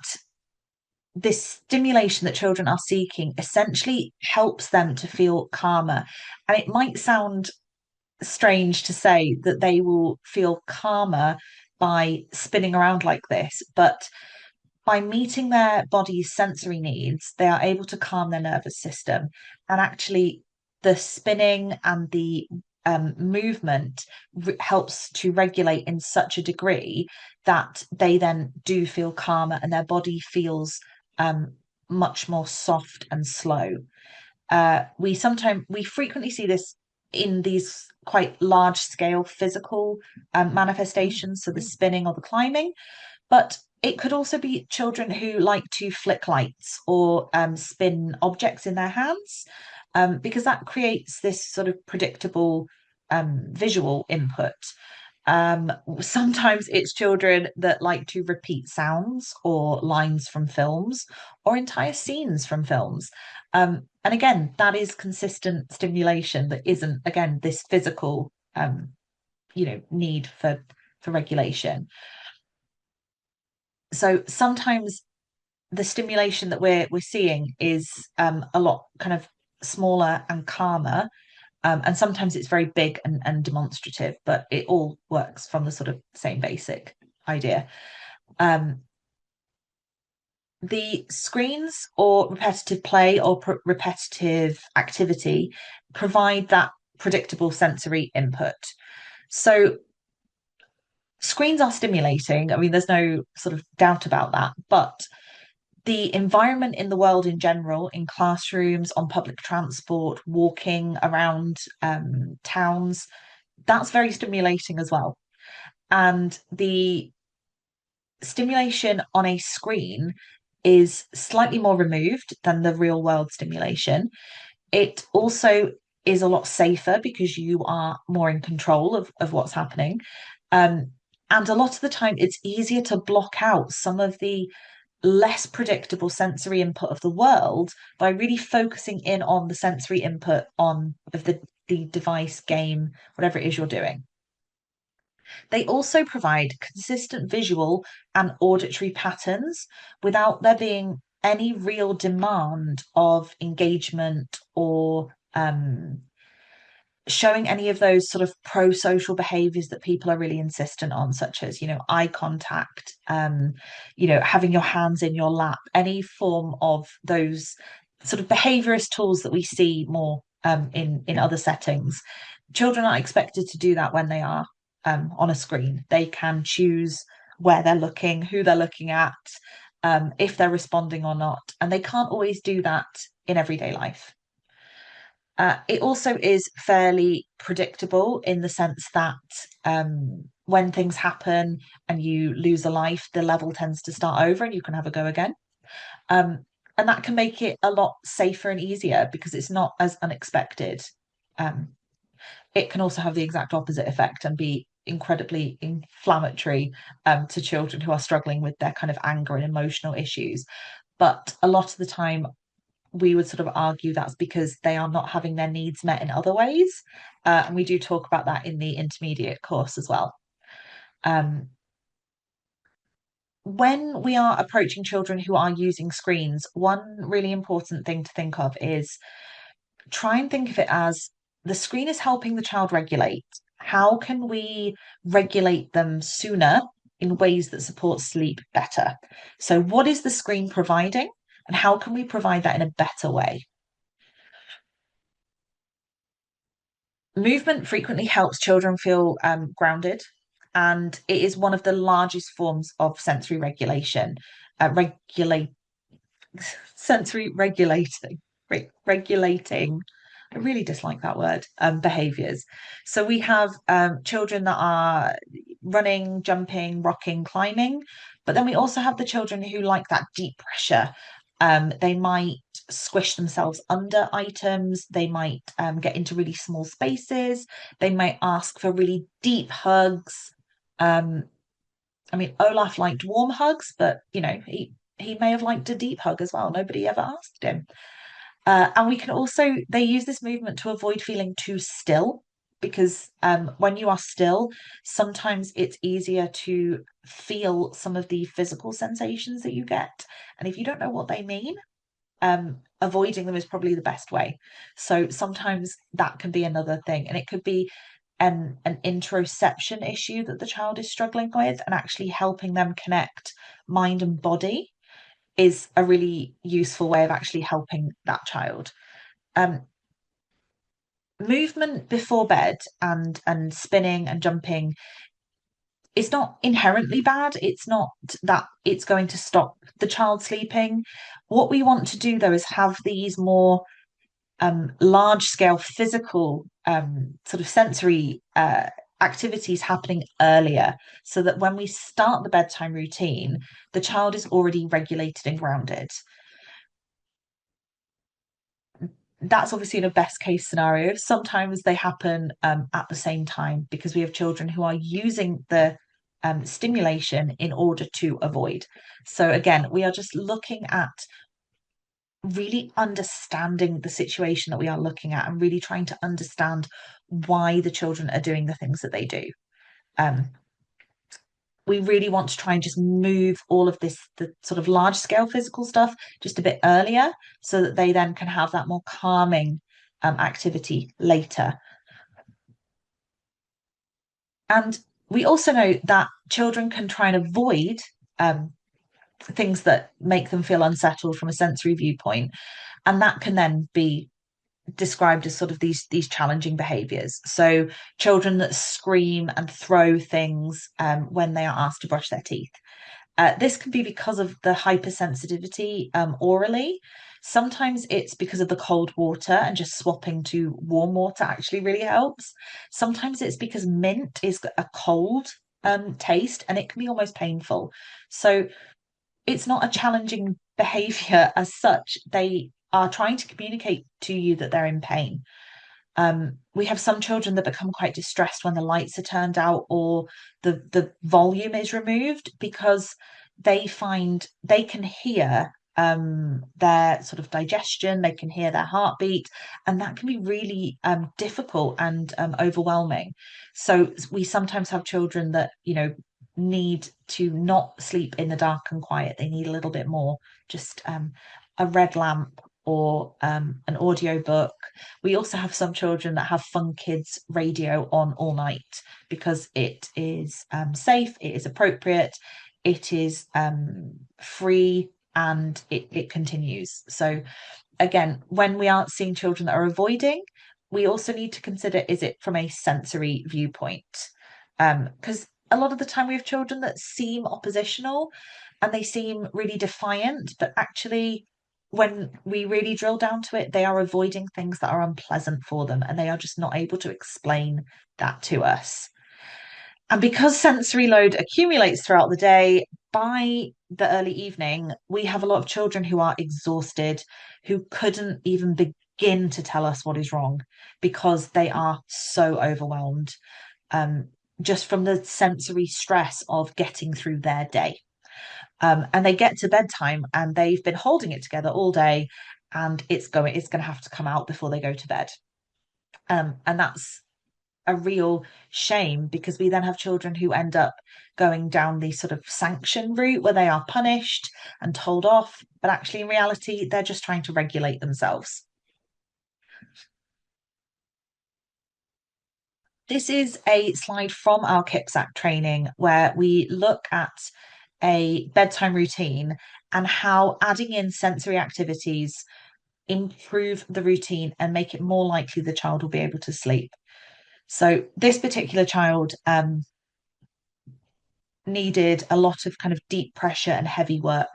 this stimulation that children are seeking essentially helps them to feel calmer. And it might sound strange to say that they will feel calmer by spinning around like this, but by meeting their body's sensory needs, they are able to calm their nervous system. And actually, the spinning and the movement helps to regulate in such a degree that they then do feel calmer and their body feels um, much more soft and slow. We frequently see this in these quite large scale physical manifestations, so the spinning or the climbing, but it could also be children who like to flick lights or spin objects in their hands, because that creates this sort of predictable visual input. Sometimes it's children that like to repeat sounds or lines from films or entire scenes from films. And again, that is consistent stimulation that isn't, again, this physical, need for regulation. So sometimes the stimulation that we're seeing is a lot kind of smaller and calmer, and sometimes it's very big and demonstrative, but it all works from the sort of same basic idea. Um, the screens or repetitive play or repetitive activity provide that predictable sensory input. So screens are stimulating. I mean, there's no sort of doubt about that, but the environment in the world in general, in classrooms, on public transport, walking around towns, that's very stimulating as well. And the stimulation on a screen is slightly more removed than the real world stimulation. It also is a lot safer because you are more in control of what's happening. Um, and a lot of the time, it's easier to block out some of the less predictable sensory input of the world by really focusing in on the sensory input on of the device, game, whatever it is you're doing. They also provide consistent visual and auditory patterns without there being any real demand of engagement or showing any of those sort of pro-social behaviors that people are really insistent on, such as, eye contact, having your hands in your lap, any form of those sort of behaviorist tools that we see more in other settings. Children aren't expected to do that when they are on a screen. They can choose where they're looking, who they're looking at, if they're responding or not, and they can't always do that in everyday life. It also is fairly predictable in the sense that when things happen and you lose a life, the level tends to start over and you can have a go again. Um, and that can make it a lot safer and easier because it's not as unexpected. Um, it can also have the exact opposite effect and be incredibly inflammatory to children who are struggling with their kind of anger and emotional issues. But a lot of the time, we would sort of argue that's because they are not having their needs met in other ways. And we do talk about that in the intermediate course as well. Um, when we are approaching children who are using screens, one really important thing to think of is try and think of it as the screen is helping the child regulate. How can we regulate them sooner in ways that support sleep better? So, what is the screen providing, and how can we provide that in a better way? Movement frequently helps children feel grounded, and it is one of the largest forms of sensory regulation. Regulate sensory regulating, regulating. I really dislike that word. Behaviors. So we have children that are running, jumping, rocking, climbing, but then we also have the children who like that deep pressure. They might squish themselves under items. They might get into really small spaces. They might ask for really deep hugs. Um, I mean, Olaf liked warm hugs, but he may have liked a deep hug as well. Nobody ever asked him. And we can also, they use this movement to avoid feeling too still because when you are still, sometimes it's easier to feel some of the physical sensations that you get. And if you don't know what they mean, avoiding them is probably the best way. So sometimes that can be another thing. And it could be an interoception issue that the child is struggling with, and actually helping them connect mind and body is a really useful way of actually helping that child. Um, movement before bed and spinning and jumping is not inherently bad. It's not that it's going to stop the child sleeping. What we want to do though is have these more large scale physical sort of sensory activities happening earlier so that when we start the bedtime routine, the child is already regulated and grounded. That's obviously in a best case scenario. Sometimes they happen at the same time because we have children who are using the stimulation in order to avoid. So again, we are just looking at really understanding the situation that we are looking at and really trying to understand why the children are doing the things that they do. Um, we really want to try and just move all of this, the sort of large scale physical stuff, just a bit earlier so that they then can have that more calming activity later. And we also know that children can try and avoid things that make them feel unsettled from a sensory viewpoint. And that can then be described as sort of these challenging behaviors. So children that scream and throw things when they are asked to brush their teeth. This can be because of the hypersensitivity orally. Sometimes it's because of the cold water and just swapping to warm water actually really helps. Sometimes it's because mint is a cold taste, and it can be almost painful. So it's not a challenging behavior as such. They are trying to communicate to you that they're in pain. We have some children that become quite distressed when the lights are turned out or the volume is removed because they find they can hear their sort of digestion, they can hear their heartbeat, and that can be really difficult and overwhelming. So we sometimes have children that, need to not sleep in the dark and quiet. They need a little bit more, just a red lamp or an audio book. We also have some children that have Fun Kids radio on all night because it is safe, it is appropriate, it is free, and it continues. So again, when we aren't seeing children that are avoiding, we also need to consider, is it from a sensory viewpoint? Because a lot of the time we have children that seem oppositional and they seem really defiant, but actually, when we really drill down to it, they are avoiding things that are unpleasant for them and they are just not able to explain that to us. And because sensory load accumulates throughout the day, by the early evening, we have a lot of children who are exhausted, who couldn't even begin to tell us what is wrong because they are so overwhelmed, just from the sensory stress of getting through their day. And they get to bedtime and they've been holding it together all day, and it's going to have to come out before they go to bed. And that's a real shame because we then have children who end up going down the sort of sanction route where they are punished and told off, but actually in reality they're just trying to regulate themselves. This is a slide from our CIPSAC training where we look at a bedtime routine and how adding in sensory activities improve the routine and make it more likely the child will be able to sleep. So this particular child needed a lot of kind of deep pressure and heavy work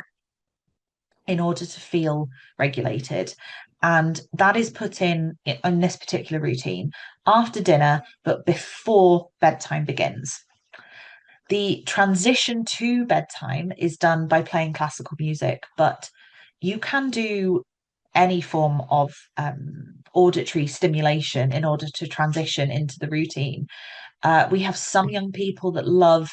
in order to feel regulated. And that is put in this particular routine after dinner, but before bedtime begins. The transition to bedtime is done by playing classical music, but you can do any form of auditory stimulation in order to transition into the routine. We have some young people that love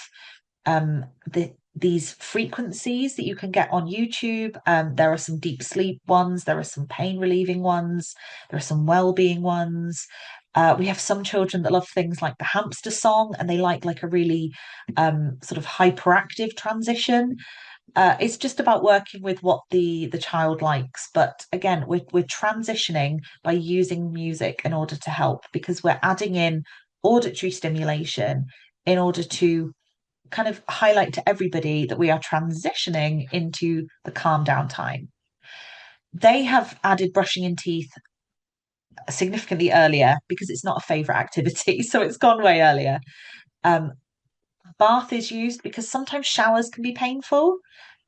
these frequencies that you can get on YouTube. There are some deep sleep ones, there are some pain relieving ones, there are some well-being ones. We have some children that love things like the hamster song, and they like a really sort of hyperactive transition. It's just about working with what the child likes. But again, we're transitioning by using music in order to help because we're adding in auditory stimulation in order to kind of highlight to everybody that we are transitioning into the calm down time. They have added brushing in teeth significantly earlier because it's not a favorite activity, so it's gone way earlier. Um, Bath is used because sometimes showers can be painful,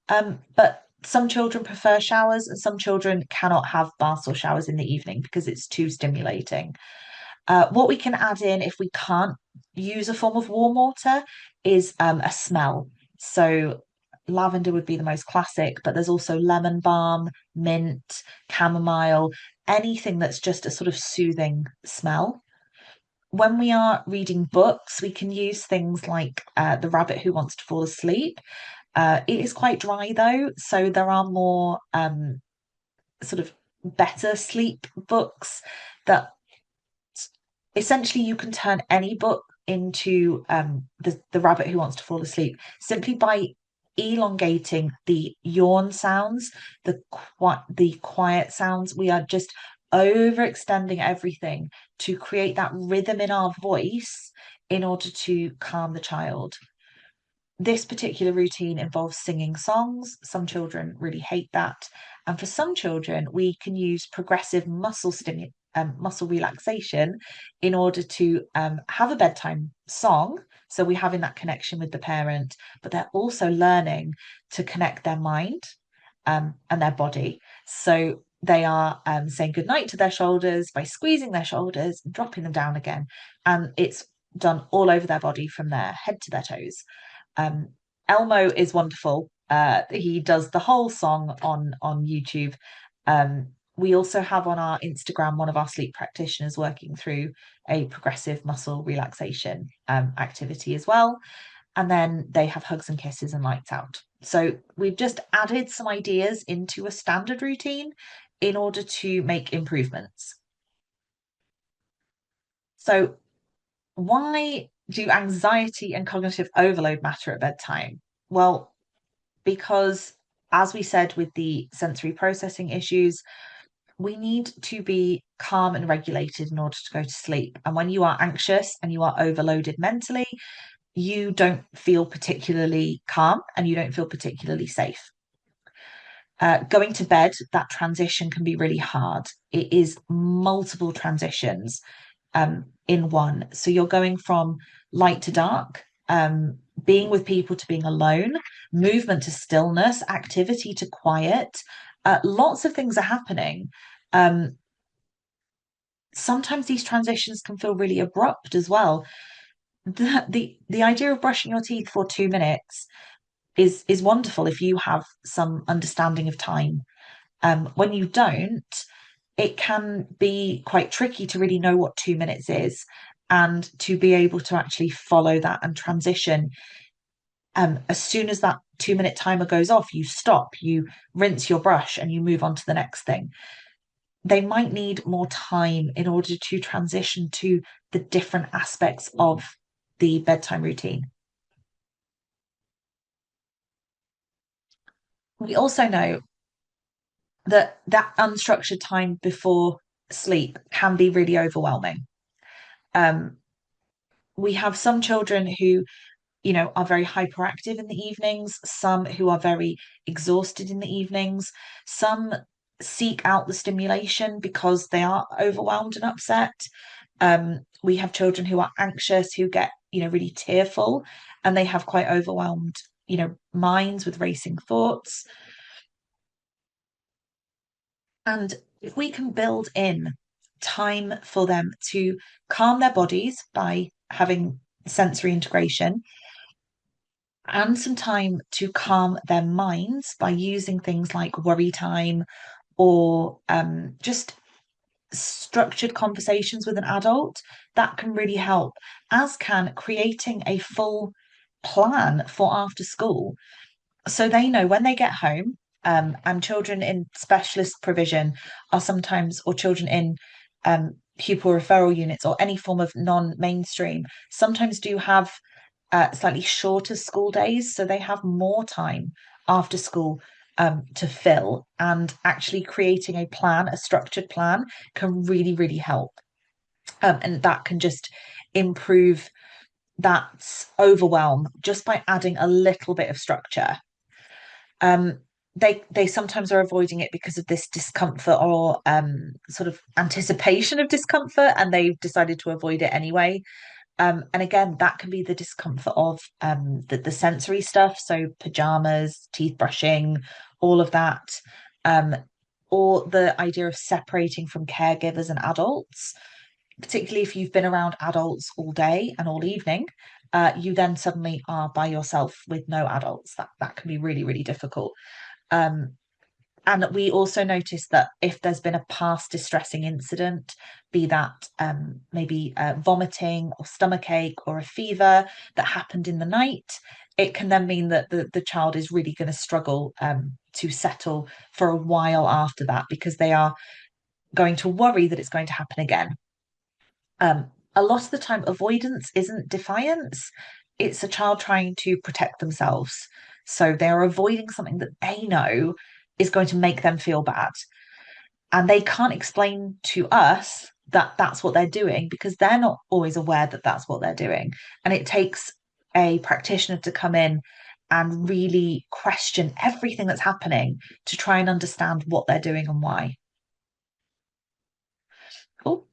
but some children prefer showers and some children cannot have baths or showers in the evening because it's too stimulating. What we can add in if we can't use a form of warm water is a smell. So lavender would be the most classic, but there's also lemon balm, mint, chamomile, anything that's just a sort of soothing smell. When we are reading books, we can use things like The Rabbit Who Wants to Fall Asleep. It is quite dry though, so there are more sort of better sleep books that essentially you can turn any book into the rabbit who wants to fall asleep simply by elongating the yawn sounds, the quiet sounds. We are just overextending everything to create that rhythm in our voice in order to calm the child. This particular routine involves singing songs. Some children really hate that. And for some children, we can use progressive muscle relaxation in order to have a bedtime song. So we're having that connection with the parent, but they're also learning to connect their mind and their body. So they are saying goodnight to their shoulders by squeezing their shoulders, dropping them down again. And it's done all over their body from their head to their toes. Um, Elmo is wonderful. He does the whole song on YouTube. We also have on our Instagram one of our sleep practitioners working through a progressive muscle relaxation activity as well. And then they have hugs and kisses and lights out. So we've just added some ideas into a standard routine in order to make improvements. So why do anxiety and cognitive overload matter at bedtime? Well, because as we said with the sensory processing issues, we need to be calm and regulated in order to go to sleep. And when you are anxious and you are overloaded mentally, you don't feel particularly calm and you don't feel particularly safe. Going to bed, that transition can be really hard. It is multiple transitions in one. So you're going from light to dark, being with people to being alone, movement to stillness, activity to quiet. Lots of things are happening. Um, Sometimes these transitions can feel really abrupt as well. The idea of brushing your teeth for 2 minutes is wonderful if you have some understanding of time. When you don't, it can be quite tricky to really know what 2 minutes is and to be able to actually follow that and transition. As soon as that 2 minute timer goes off, you stop, you rinse your brush, and you move on to the next thing. They might need more time in order to transition to the different aspects of the bedtime routine. We also know that that unstructured time before sleep can be really overwhelming. Um, we have some children who, are very hyperactive in the evenings, some who are very exhausted in the evenings, some seek out the stimulation because they are overwhelmed and upset. We have children who are anxious, who get, really tearful, and they have quite overwhelmed, minds with racing thoughts. And if we can build in time for them to calm their bodies by having sensory integration and some time to calm their minds by using things like worry time or just structured conversations with an adult, that can really help, as can creating a full plan for after school so they know when they get home. And children in specialist provision are sometimes, or children in pupil referral units or any form of non-mainstream, sometimes do have slightly shorter school days, so they have more time after school to fill. And actually creating a plan, a structured plan, can really, really help. And that can just improve that overwhelm just by adding a little bit of structure. Um, they sometimes are avoiding it because of this discomfort or sort of anticipation of discomfort, and they've decided to avoid it anyway. And again, that can be the discomfort of the sensory stuff, so pajamas, teeth brushing, all of that, um, or the idea of separating from caregivers and adults, particularly if you've been around adults all day and all evening. You then suddenly are by yourself with no adults. That can be really, really difficult. Um, and we also notice that if there's been a past distressing incident, be that maybe vomiting or stomachache or a fever that happened in the night, it can then mean that the child is really going to struggle to settle for a while after that because they are going to worry that it's going to happen again. A lot of the time, avoidance isn't defiance, it's a child trying to protect themselves. So they're avoiding something that they know is going to make them feel bad. And they can't explain to us that that's what they're doing because they're not always aware that that's what they're doing. And it takes a practitioner to come in and really question everything that's happening to try and understand what they're doing and why. Cool.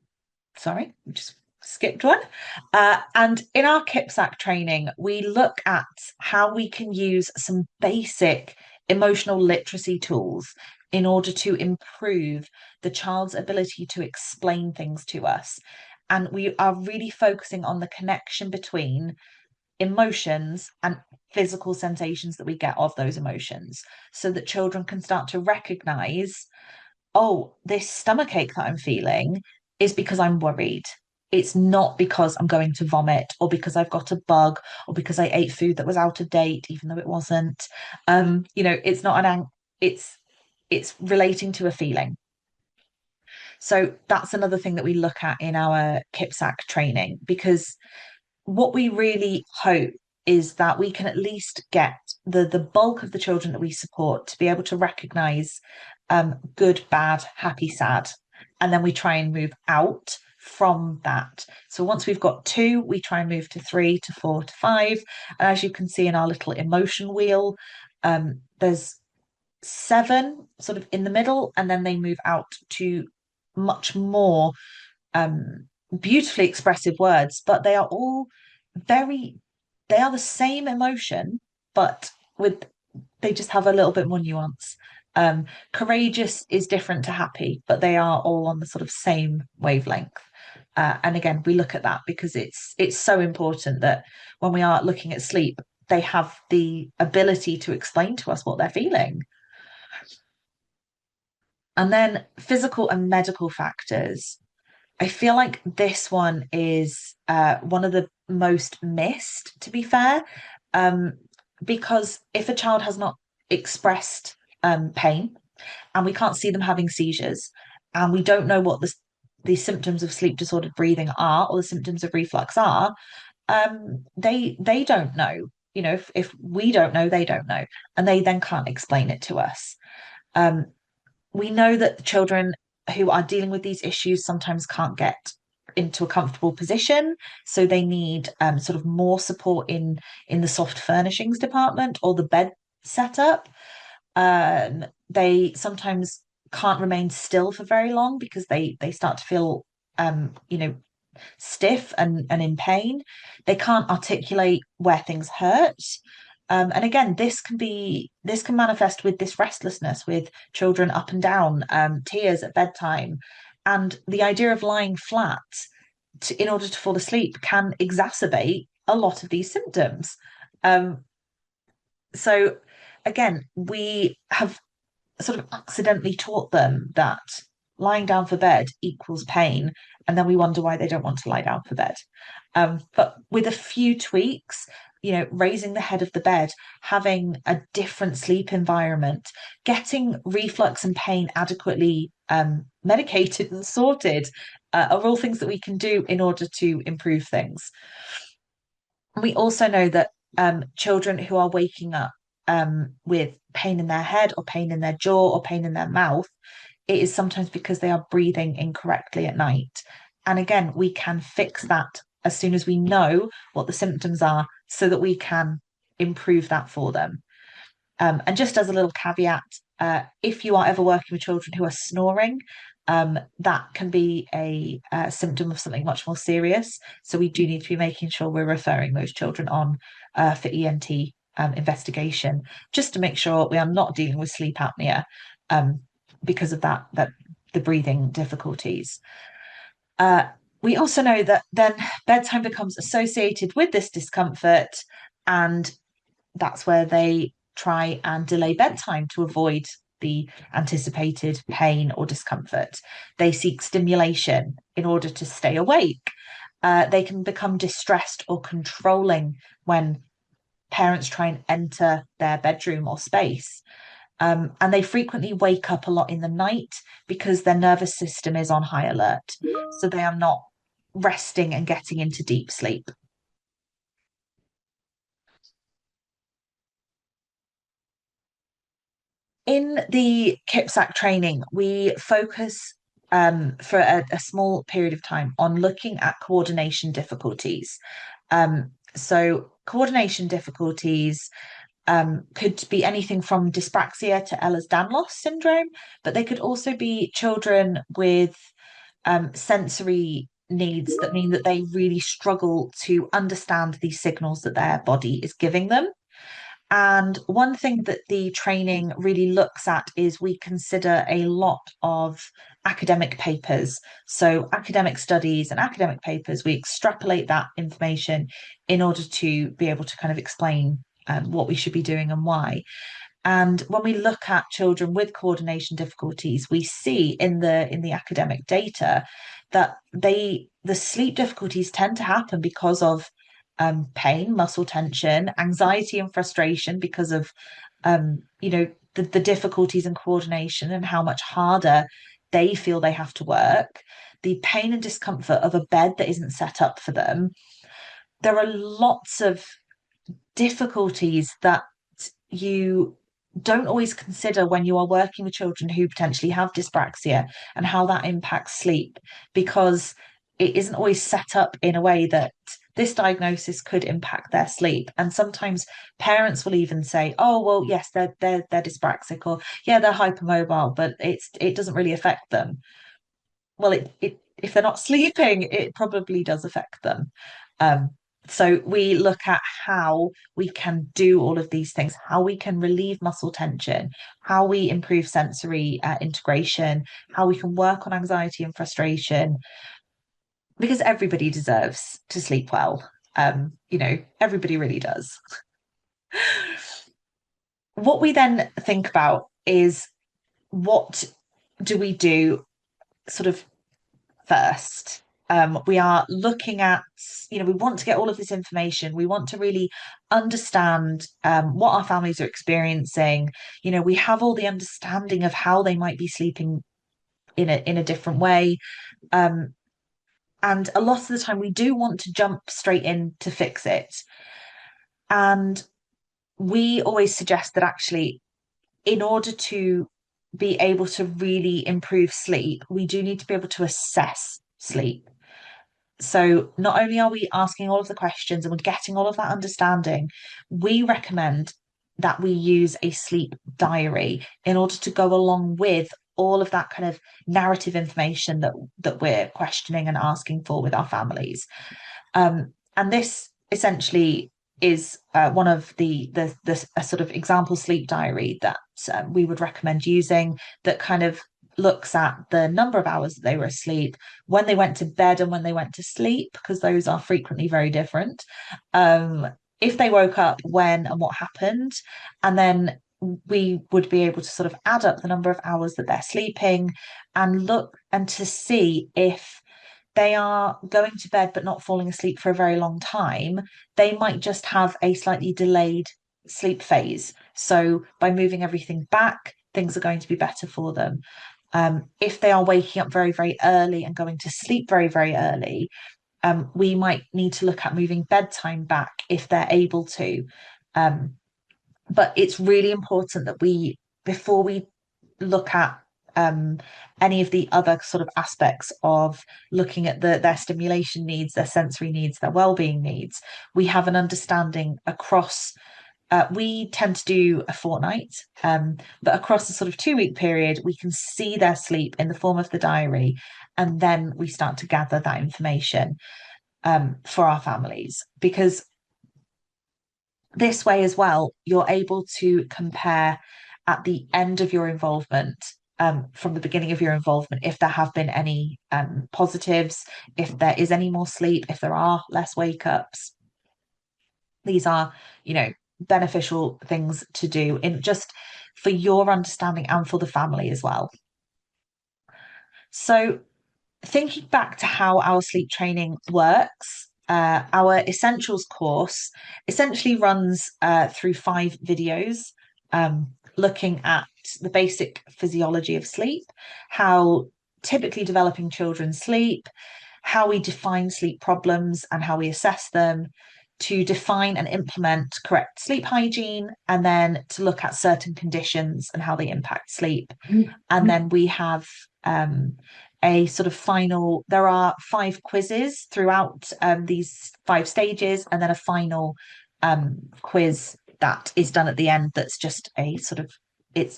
Sorry, just skipped one. And in our CIPSAC training, we look at how we can use some basic emotional literacy tools in order to improve the child's ability to explain things to us. And we are really focusing on the connection between emotions and physical sensations that we get of those emotions so that children can start to recognize, oh, this stomach ache that I'm feeling is because I'm worried. It's not because I'm going to vomit or because I've got a bug or because I ate food that was out of date, even though it wasn't. It's not it's relating to a feeling. So that's another thing that we look at in our CIPSAC training, because what we really hope is that we can at least get the bulk of the children that we support to be able to recognize good, bad, happy, sad. And then we try and move out from that. So once we've got two, we try and move to three, to four, to five. And as you can see in our little emotion wheel, there's seven sort of in the middle, and then they move out to much more beautifully expressive words, but they are all very, they are the same emotion, but with they just have a little bit more nuance. Courageous is different to happy, but they are all on the sort of same wavelength. And again, we look at that because it's so important that when we are looking at sleep, they have the ability to explain to us what they're feeling. And then physical and medical factors. I feel like this one is one of the most missed, to be fair, um, because if a child has not expressed pain and we can't see them having seizures and we don't know what the symptoms of sleep disordered breathing are or the symptoms of reflux are, they don't know. If we don't know, they don't know, and they then can't explain it to us. Um, we know that the children who are dealing with these issues sometimes can't get into a comfortable position, so they need sort of more support in the soft furnishings department or the bed setup. They sometimes can't remain still for very long because they start to feel stiff and in pain. They can't articulate where things hurt. And again, this can manifest with this restlessness, with children up and down, tears at bedtime, and the idea of lying flat in order to fall asleep can exacerbate a lot of these symptoms. Um, so again, we have sort of accidentally taught them that lying down for bed equals pain, and then we wonder why they don't want to lie down for bed. But with a few tweaks, raising the head of the bed, having a different sleep environment, getting reflux and pain adequately medicated and sorted are all things that we can do in order to improve things. We also know that children who are waking up with pain in their head or pain in their jaw or pain in their mouth, it is sometimes because they are breathing incorrectly at night. And again, we can fix that as soon as we know what the symptoms are so that we can improve that for them. And just as a little caveat, if you are ever working with children who are snoring, that can be a symptom of something much more serious. So we do need to be making sure we're referring those children on for ENT investigation, just to make sure we are not dealing with sleep apnea because of that the breathing difficulties. We also know that then bedtime becomes associated with this discomfort, and that's where they try and delay bedtime to avoid the anticipated pain or discomfort. They seek stimulation in order to stay awake. They can become distressed or controlling when parents try and enter their bedroom or space. And they frequently wake up a lot in the night because their nervous system is on high alert. So they are not resting and getting into deep sleep. In the CIPSAC training, we focus for a small period of time on looking at coordination difficulties. So, coordination difficulties could be anything from dyspraxia to Ehlers-Danlos syndrome, but they could also be children with sensory needs that mean that they really struggle to understand these signals that their body is giving them. And one thing that the training really looks at is we consider a lot of academic papers. So, academic studies and academic papers, we extrapolate that information in order to be able to kind of explain what we should be doing and why. And when we look at children with coordination difficulties, we see in the academic data that the sleep difficulties tend to happen because of pain, muscle tension, anxiety and frustration because of the difficulties in coordination and how much harder they feel they have to work, the pain and discomfort of a bed that isn't set up for them. There are lots of difficulties that you don't always consider when you are working with children who potentially have dyspraxia and how that impacts sleep, because it isn't always set up in a way that this diagnosis could impact their sleep. And sometimes parents will even say, oh well, yes, they're dyspraxic, or yeah, they're hypermobile, but it doesn't really affect them. Well, it if they're not sleeping, it probably does affect them. Um, so we look at how we can do all of these things, how we can relieve muscle tension, how we improve sensory integration, how we can work on anxiety and frustration, because everybody deserves to sleep well. Everybody really does. What we then think about is, what do we do sort of first? We are looking at, we want to get all of this information. We want to really understand what our families are experiencing. We have all the understanding of how they might be sleeping in a different way. Um, and a lot of the time we do want to jump straight in to fix it. And we always suggest that actually, in order to be able to really improve sleep, we do need to be able to assess sleep. So not only are we asking all of the questions and we're getting all of that understanding, we recommend that we use a sleep diary in order to go along with all of that kind of narrative information that we're questioning and asking for with our families. And this essentially is one of the a sort of example sleep diary that we would recommend using, that kind of looks at the number of hours that they were asleep, when they went to bed and when they went to sleep, because those are frequently very different. If they woke up, when and what happened, and then we would be able to sort of add up the number of hours that they're sleeping and look and to see if they are going to bed but not falling asleep for a very long time, they might just have a slightly delayed sleep phase. So by moving everything back, things are going to be better for them. If they are waking up very, very early and going to sleep very, very early, we might need to look at moving bedtime back if they're able to. Um, but it's really important that before we look at um, any of the other sort of aspects of looking at their stimulation needs, their sensory needs, their well-being needs, we have an understanding across. We tend to do a fortnight, but across a sort of 2 week period, we can see their sleep in the form of the diary, and then we start to gather that information for our families, because this way as well, you're able to compare at the end of your involvement, from the beginning of your involvement, if there have been any positives, if there is any more sleep, if there are less wake ups. These are, beneficial things to do in just for your understanding and for the family as well. So, thinking back to how our sleep training works, our essentials course essentially runs through 5 videos, looking at the basic physiology of sleep, how typically developing children sleep, how we define sleep problems and how we assess them, to define and implement correct sleep hygiene, and then to look at certain conditions and how they impact sleep. And then we have a sort of final, there are 5 quizzes throughout these 5 stages, and then a final quiz that is done at the end, that's just a sort of, it's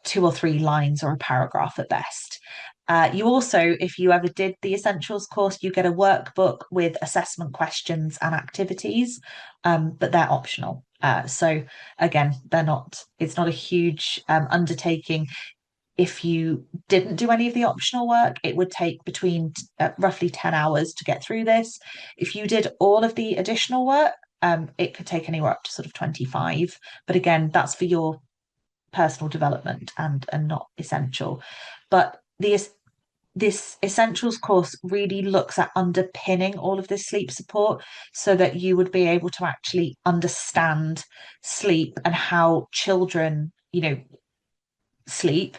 2 or 3 lines or a paragraph at best. You also, if you ever did the essentials course, you get a workbook with assessment questions and activities, but they're optional. So again, it's not a huge undertaking. If you didn't do any of the optional work, it would take between roughly 10 hours to get through this. If you did all of the additional work, it could take anywhere up to sort of 25. But again, that's for your personal development and not essential. But this essentials course really looks at underpinning all of this sleep support so that you would be able to actually understand sleep and how children, sleep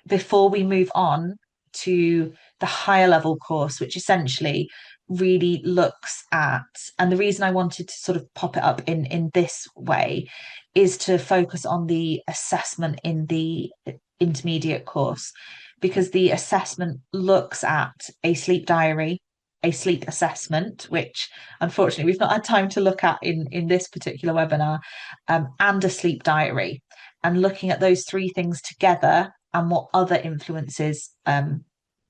before we move on to the higher level course, which essentially really looks at, and the reason I wanted to sort of pop it up in this way is to focus on the assessment in the intermediate course, because the assessment looks at a sleep diary, a sleep assessment, which unfortunately we've not had time to look at in this particular webinar, and a sleep diary, and looking at those three things together and what other influences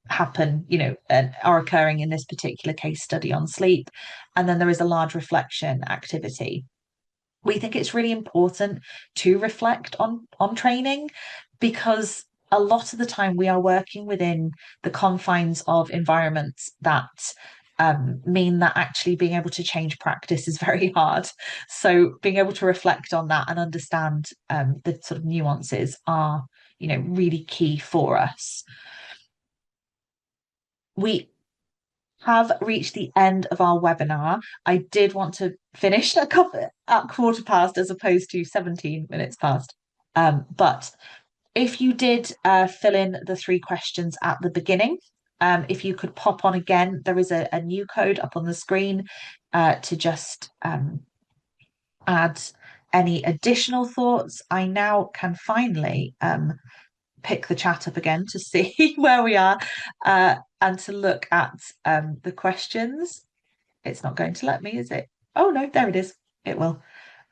happen, and are occurring in this particular case study on sleep. And then there is a large reflection activity. We think it's really important to reflect on training, because a lot of the time we are working within the confines of environments that mean that actually being able to change practice is very hard. So being able to reflect on that and understand the sort of nuances are, really key for us. We have reached the end of our webinar. I did want to finish at quarter past as opposed to 17 minutes past. But if you did fill in the three questions at the beginning, if you could pop on again, there is a new code up on the screen to just add any additional thoughts. I now can finally pick the chat up again to see where we are and to look at the questions. It's not going to let me, is it? Oh no, there it is. It will.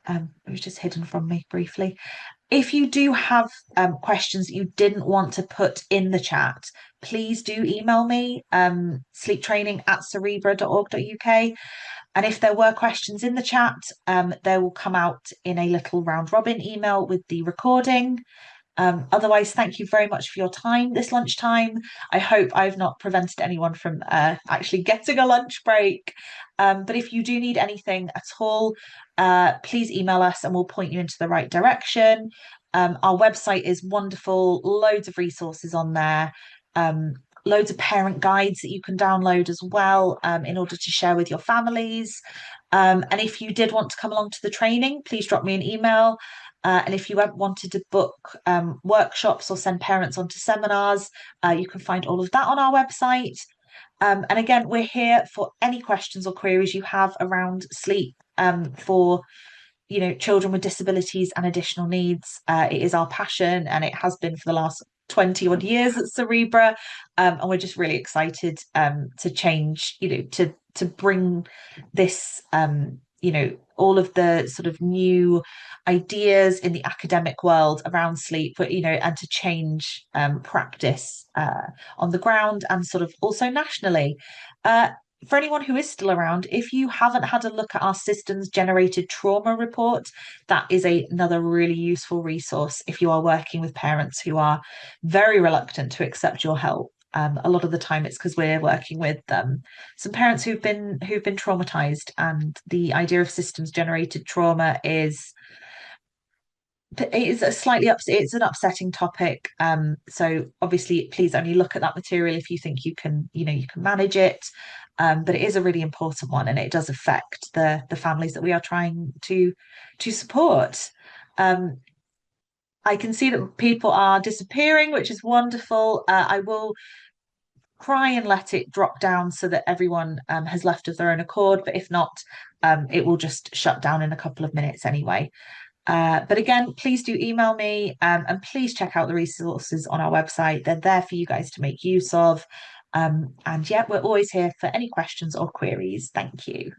It was just hidden from me briefly. If you do have questions that you didn't want to put in the chat, please do email me, sleeptraining@cerebra.org.uk. And if there were questions in the chat, they will come out in a little round robin email with the recording. Otherwise, thank you very much for your time this lunchtime. I hope I've not prevented anyone from actually getting a lunch break. But if you do need anything at all, please email us and we'll point you into the right direction. Our website is wonderful, loads of resources on there. Loads of parent guides that you can download as well in order to share with your families. And if you did want to come along to the training, please drop me an email. And if you wanted to book workshops or send parents onto seminars, you can find all of that on our website. And again, we're here for any questions or queries you have around sleep for children with disabilities and additional needs. It is our passion, and it has been for the last 20 odd years at Cerebra, and we're just really excited to change, to bring this, all of the sort of new ideas in the academic world around sleep, and to change practice on the ground and sort of also nationally. For anyone who is still around, if you haven't had a look at our systems generated trauma report, that is another really useful resource if you are working with parents who are very reluctant to accept your help. A lot of the time it's because we're working with some parents who've been traumatized, and the idea of systems generated trauma is it's an upsetting topic. So obviously please only look at that material if you think you can manage it. But it is a really important one, and it does affect the families that we are trying to support. I can see that people are disappearing, which is wonderful. I will try and let it drop down so that everyone has left of their own accord, but if not, it will just shut down in a couple of minutes anyway. But again, please do email me, and please check out the resources on our website. They're there for you guys to make use of. And yeah, we're always here for any questions or queries. Thank you.